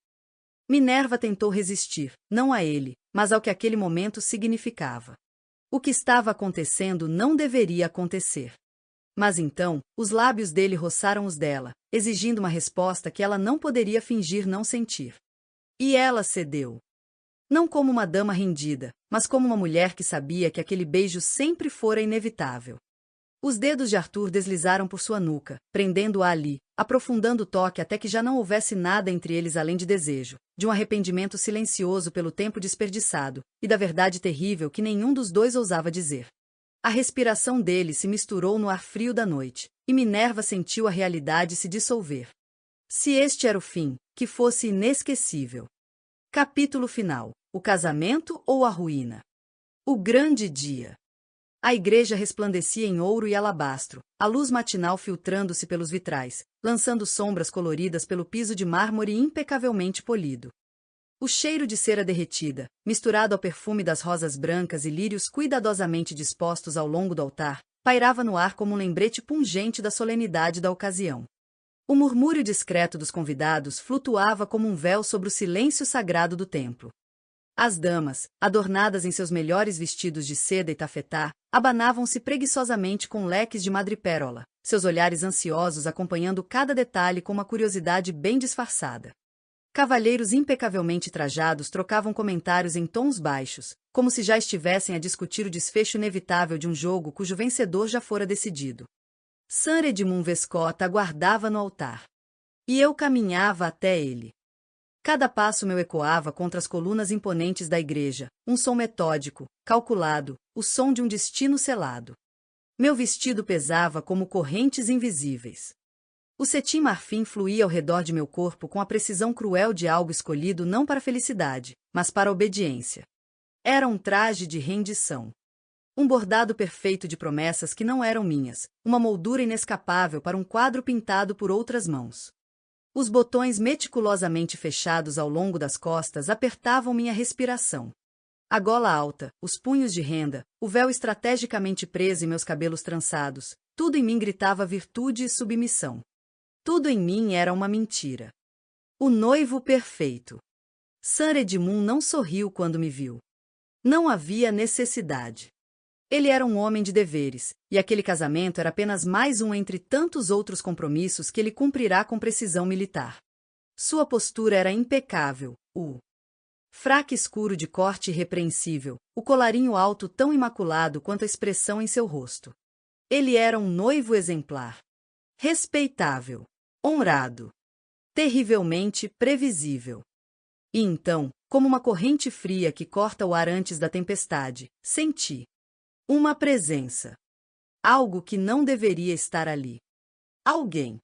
Minerva tentou resistir, não a ele, mas ao que aquele momento significava. O que estava acontecendo não deveria acontecer. Mas então, os lábios dele roçaram os dela, exigindo uma resposta que ela não poderia fingir não sentir. E ela cedeu. Não como uma dama rendida, mas como uma mulher que sabia que aquele beijo sempre fora inevitável. Os dedos de Arthur deslizaram por sua nuca, prendendo-a ali, aprofundando o toque até que já não houvesse nada entre eles além de desejo, de um arrependimento silencioso pelo tempo desperdiçado, e da verdade terrível que nenhum dos dois ousava dizer. A respiração dele se misturou no ar frio da noite, e Minerva sentiu a realidade se dissolver. Se este era o fim, que fosse inesquecível. Capítulo final. O casamento ou a ruína? O grande dia. A igreja resplandecia em ouro e alabastro, a luz matinal filtrando-se pelos vitrais, lançando sombras coloridas pelo piso de mármore impecavelmente polido. O cheiro de cera derretida, misturado ao perfume das rosas brancas e lírios cuidadosamente dispostos ao longo do altar, pairava no ar como um lembrete pungente da solenidade da ocasião. O murmúrio discreto dos convidados flutuava como um véu sobre o silêncio sagrado do templo. As damas, adornadas em seus melhores vestidos de seda e tafetá, abanavam-se preguiçosamente com leques de madrepérola, seus olhares ansiosos acompanhando cada detalhe com uma curiosidade bem disfarçada. Cavalheiros impecavelmente trajados trocavam comentários em tons baixos, como se já estivessem a discutir o desfecho inevitável de um jogo cujo vencedor já fora decidido. Sir Edmund Vescott aguardava no altar. E eu caminhava até ele. Cada passo meu ecoava contra as colunas imponentes da igreja, um som metódico, calculado, o som de um destino selado. Meu vestido pesava como correntes invisíveis. O cetim marfim fluía ao redor de meu corpo com a precisão cruel de algo escolhido não para a felicidade, mas para a obediência. Era um traje de rendição. Um bordado perfeito de promessas que não eram minhas, uma moldura inescapável para um quadro pintado por outras mãos. Os botões meticulosamente fechados ao longo das costas apertavam minha respiração. A gola alta, os punhos de renda, o véu estrategicamente preso em meus cabelos trançados, tudo em mim gritava virtude e submissão. Tudo em mim era uma mentira. O noivo perfeito. Sir Edmund não sorriu quando me viu. Não havia necessidade. Ele era um homem de deveres, e aquele casamento era apenas mais um entre tantos outros compromissos que ele cumprirá com precisão militar. Sua postura era impecável, o fraque escuro de corte irrepreensível, o colarinho alto tão imaculado quanto a expressão em seu rosto. Ele era um noivo exemplar. Respeitável. Honrado. Terrivelmente previsível. E então, como uma corrente fria que corta o ar antes da tempestade, senti uma presença. Algo que não deveria estar ali. Alguém.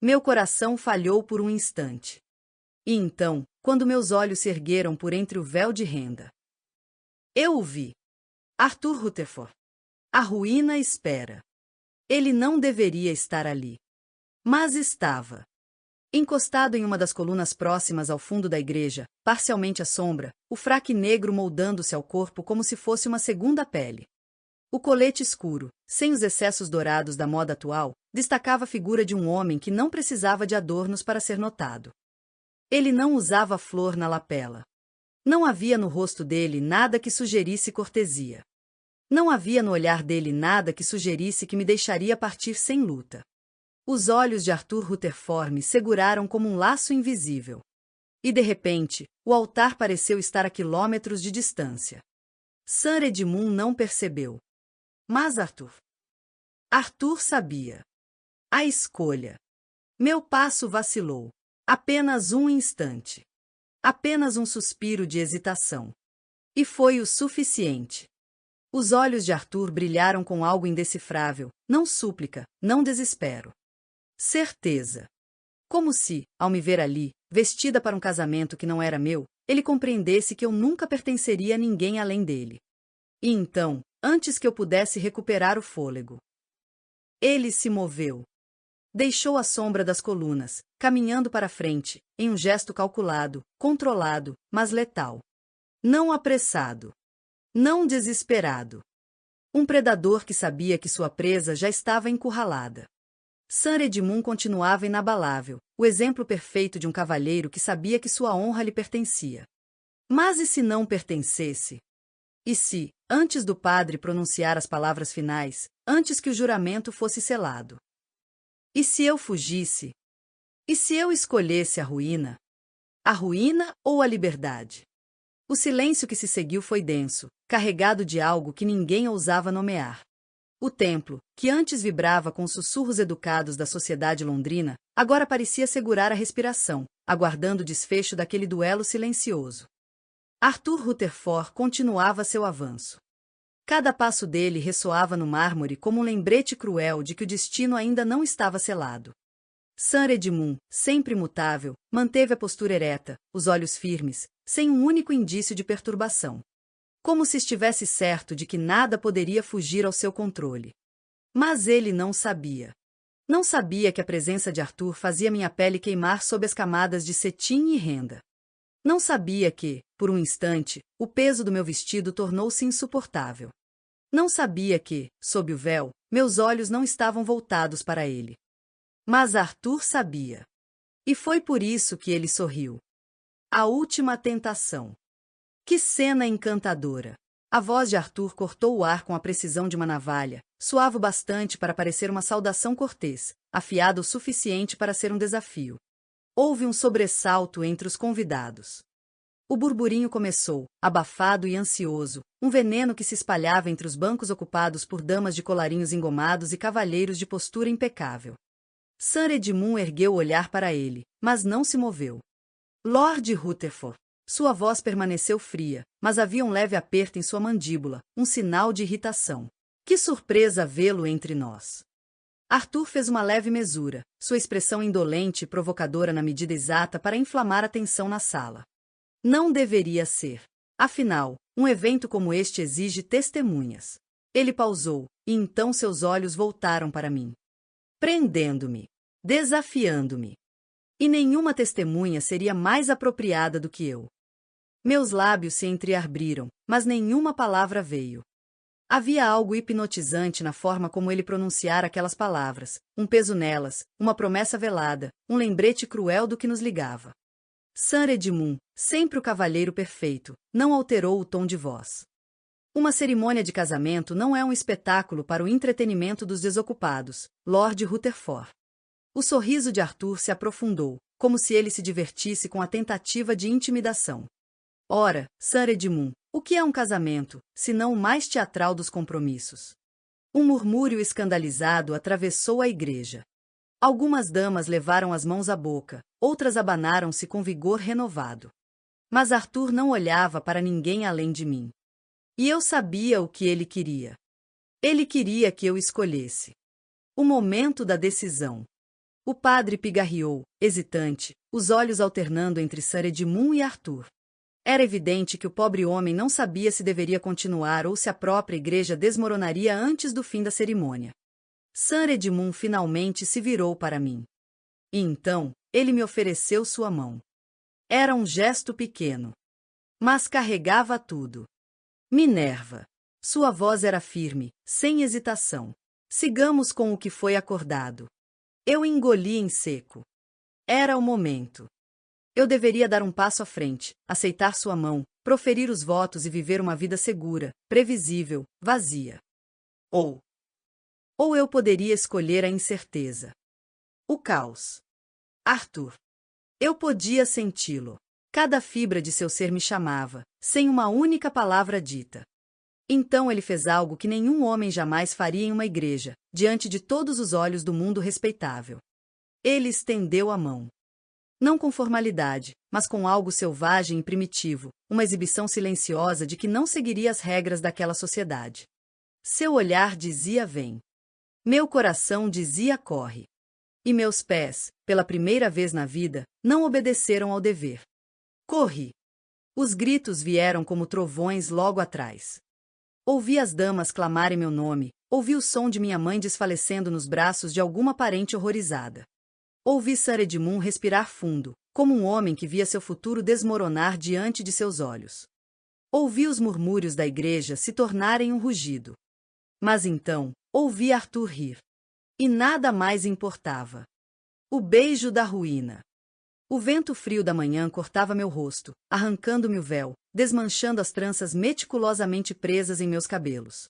Meu coração falhou por um instante. E então, quando meus olhos se ergueram por entre o véu de renda, eu o vi. Arthur Rutherford. A ruína espera. Ele não deveria estar ali. Mas estava. Encostado em uma das colunas próximas ao fundo da igreja, parcialmente à sombra, o fraque negro moldando-se ao corpo como se fosse uma segunda pele. O colete escuro, sem os excessos dourados da moda atual, destacava a figura de um homem que não precisava de adornos para ser notado. Ele não usava flor na lapela. Não havia no rosto dele nada que sugerisse cortesia. Não havia no olhar dele nada que sugerisse que me deixaria partir sem luta. Os olhos de Arthur Rutherford me seguraram como um laço invisível. E de repente, o altar pareceu estar a quilômetros de distância. Sir Edmund não percebeu. Mas Arthur sabia. A escolha. Meu passo vacilou. Apenas um instante. Apenas um suspiro de hesitação. E foi o suficiente. Os olhos de Arthur brilharam com algo indecifrável, não súplica, não desespero. Certeza. Como se, ao me ver ali, vestida para um casamento que não era meu, ele compreendesse que eu nunca pertenceria a ninguém além dele. E então, antes que eu pudesse recuperar o fôlego, ele se moveu. Deixou a sombra das colunas, caminhando para frente, em um gesto calculado, controlado, mas letal. Não apressado. Não desesperado. Um predador que sabia que sua presa já estava encurralada. Sir Edmund continuava inabalável, o exemplo perfeito de um cavalheiro que sabia que sua honra lhe pertencia. Mas e se não pertencesse? E se, antes do padre pronunciar as palavras finais, antes que o juramento fosse selado? E se eu fugisse? E se eu escolhesse a ruína? A ruína ou a liberdade? O silêncio que se seguiu foi denso, carregado de algo que ninguém ousava nomear. O templo, que antes vibrava com os sussurros educados da sociedade londrina, agora parecia segurar a respiração, aguardando o desfecho daquele duelo silencioso. Arthur Rutherford continuava seu avanço. Cada passo dele ressoava no mármore como um lembrete cruel de que o destino ainda não estava selado. Sir Edmund, sempre imutável, manteve a postura ereta, os olhos firmes, sem um único indício de perturbação. Como se estivesse certo de que nada poderia fugir ao seu controle. Mas ele não sabia. Não sabia que a presença de Arthur fazia minha pele queimar sob as camadas de cetim e renda. Não sabia que, por um instante, o peso do meu vestido tornou-se insuportável. Não sabia que, sob o véu, meus olhos não estavam voltados para ele. Mas Arthur sabia. E foi por isso que ele sorriu. A última tentação. Que cena encantadora! A voz de Arthur cortou o ar com a precisão de uma navalha, suave o bastante para parecer uma saudação cortês, afiada o suficiente para ser um desafio. Houve um sobressalto entre os convidados. O burburinho começou, abafado e ansioso, um veneno que se espalhava entre os bancos ocupados por damas de colarinhos engomados e cavalheiros de postura impecável. Sir Edmund ergueu o olhar para ele, mas não se moveu. Lord Rutherford. Sua voz permaneceu fria, mas havia um leve aperto em sua mandíbula, um sinal de irritação. Que surpresa vê-lo entre nós! Arthur fez uma leve mesura, sua expressão indolente e provocadora na medida exata para inflamar a tensão na sala. Não deveria ser. Afinal, um evento como este exige testemunhas. Ele pausou, e então seus olhos voltaram para mim. Prendendo-me. Desafiando-me. E nenhuma testemunha seria mais apropriada do que eu. Meus lábios se entreabriram, mas nenhuma palavra veio. Havia algo hipnotizante na forma como ele pronunciara aquelas palavras, um peso nelas, uma promessa velada, um lembrete cruel do que nos ligava. Sir Edmund, sempre o cavalheiro perfeito, não alterou o tom de voz. Uma cerimônia de casamento não é um espetáculo para o entretenimento dos desocupados, Lord Rutherford. O sorriso de Arthur se aprofundou, como se ele se divertisse com a tentativa de intimidação. Ora, Sir Edmund, o que é um casamento, senão o mais teatral dos compromissos? Um murmúrio escandalizado atravessou a igreja. Algumas damas levaram as mãos à boca, outras abanaram-se com vigor renovado. Mas Arthur não olhava para ninguém além de mim. E eu sabia o que ele queria. Ele queria que eu escolhesse. O momento da decisão. O padre pigarreou, hesitante, os olhos alternando entre Sir Edmund e Arthur. Era evidente que o pobre homem não sabia se deveria continuar ou se a própria igreja desmoronaria antes do fim da cerimônia. Sir Edmund finalmente se virou para mim. E então, ele me ofereceu sua mão. Era um gesto pequeno. Mas carregava tudo. Minerva. Sua voz era firme, sem hesitação. Sigamos com o que foi acordado. Eu engoli em seco. Era o momento. Eu deveria dar um passo à frente, aceitar sua mão, proferir os votos e viver uma vida segura, previsível, vazia. Ou eu poderia escolher a incerteza. O caos. Arthur. Eu podia senti-lo. Cada fibra de seu ser me chamava, sem uma única palavra dita. Então ele fez algo que nenhum homem jamais faria em uma igreja, diante de todos os olhos do mundo respeitável. Ele estendeu a mão. Não com formalidade, mas com algo selvagem e primitivo, uma exibição silenciosa de que não seguiria as regras daquela sociedade. Seu olhar dizia vem. Meu coração dizia corre. E meus pés, pela primeira vez na vida, não obedeceram ao dever. Corri. Os gritos vieram como trovões logo atrás. Ouvi as damas clamarem meu nome, ouvi o som de minha mãe desfalecendo nos braços de alguma parente horrorizada. Ouvi Sir Edmund respirar fundo, como um homem que via seu futuro desmoronar diante de seus olhos. Ouvi os murmúrios da igreja se tornarem um rugido. Mas então, ouvi Arthur rir. E nada mais importava. O beijo da ruína. O vento frio da manhã cortava meu rosto, arrancando-me o véu, desmanchando as tranças meticulosamente presas em meus cabelos.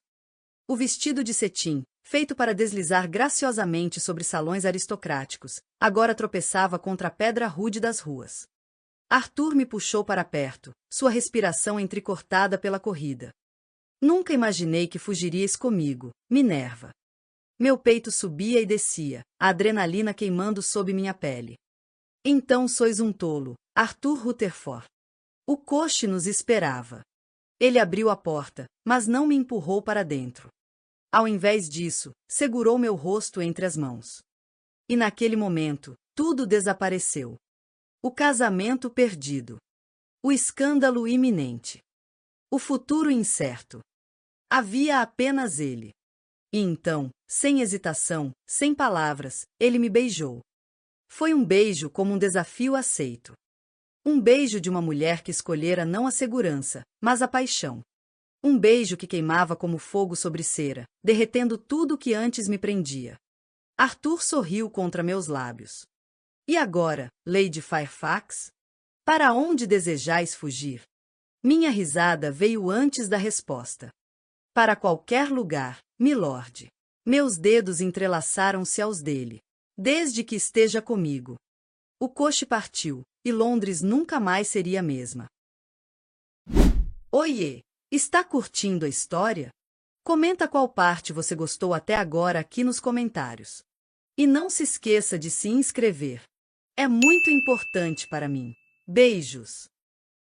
O vestido de cetim, feito para deslizar graciosamente sobre salões aristocráticos, agora tropeçava contra a pedra rude das ruas. Arthur me puxou para perto, sua respiração entrecortada pela corrida. Nunca imaginei que fugiríeis comigo, Minerva. Meu peito subia e descia, a adrenalina queimando sob minha pele. Então sois um tolo, Arthur Rutherford. O coche nos esperava. Ele abriu a porta, mas não me empurrou para dentro. Ao invés disso, segurou meu rosto entre as mãos. E naquele momento, tudo desapareceu. O casamento perdido. O escândalo iminente. O futuro incerto. Havia apenas ele. E então, sem hesitação, sem palavras, ele me beijou. Foi um beijo como um desafio aceito. Um beijo de uma mulher que escolhera não a segurança, mas a paixão. Um beijo que queimava como fogo sobre cera, derretendo tudo o que antes me prendia. Arthur sorriu contra meus lábios. E agora, Lady Fairfax? Para onde desejais fugir? Minha risada veio antes da resposta. Para qualquer lugar, milord. Meus dedos entrelaçaram-se aos dele. Desde que esteja comigo. O coche partiu, e Londres nunca mais seria a mesma. Oiê! Está curtindo a história? Comenta qual parte você gostou até agora aqui nos comentários. E não se esqueça de se inscrever. É muito importante para mim. Beijos!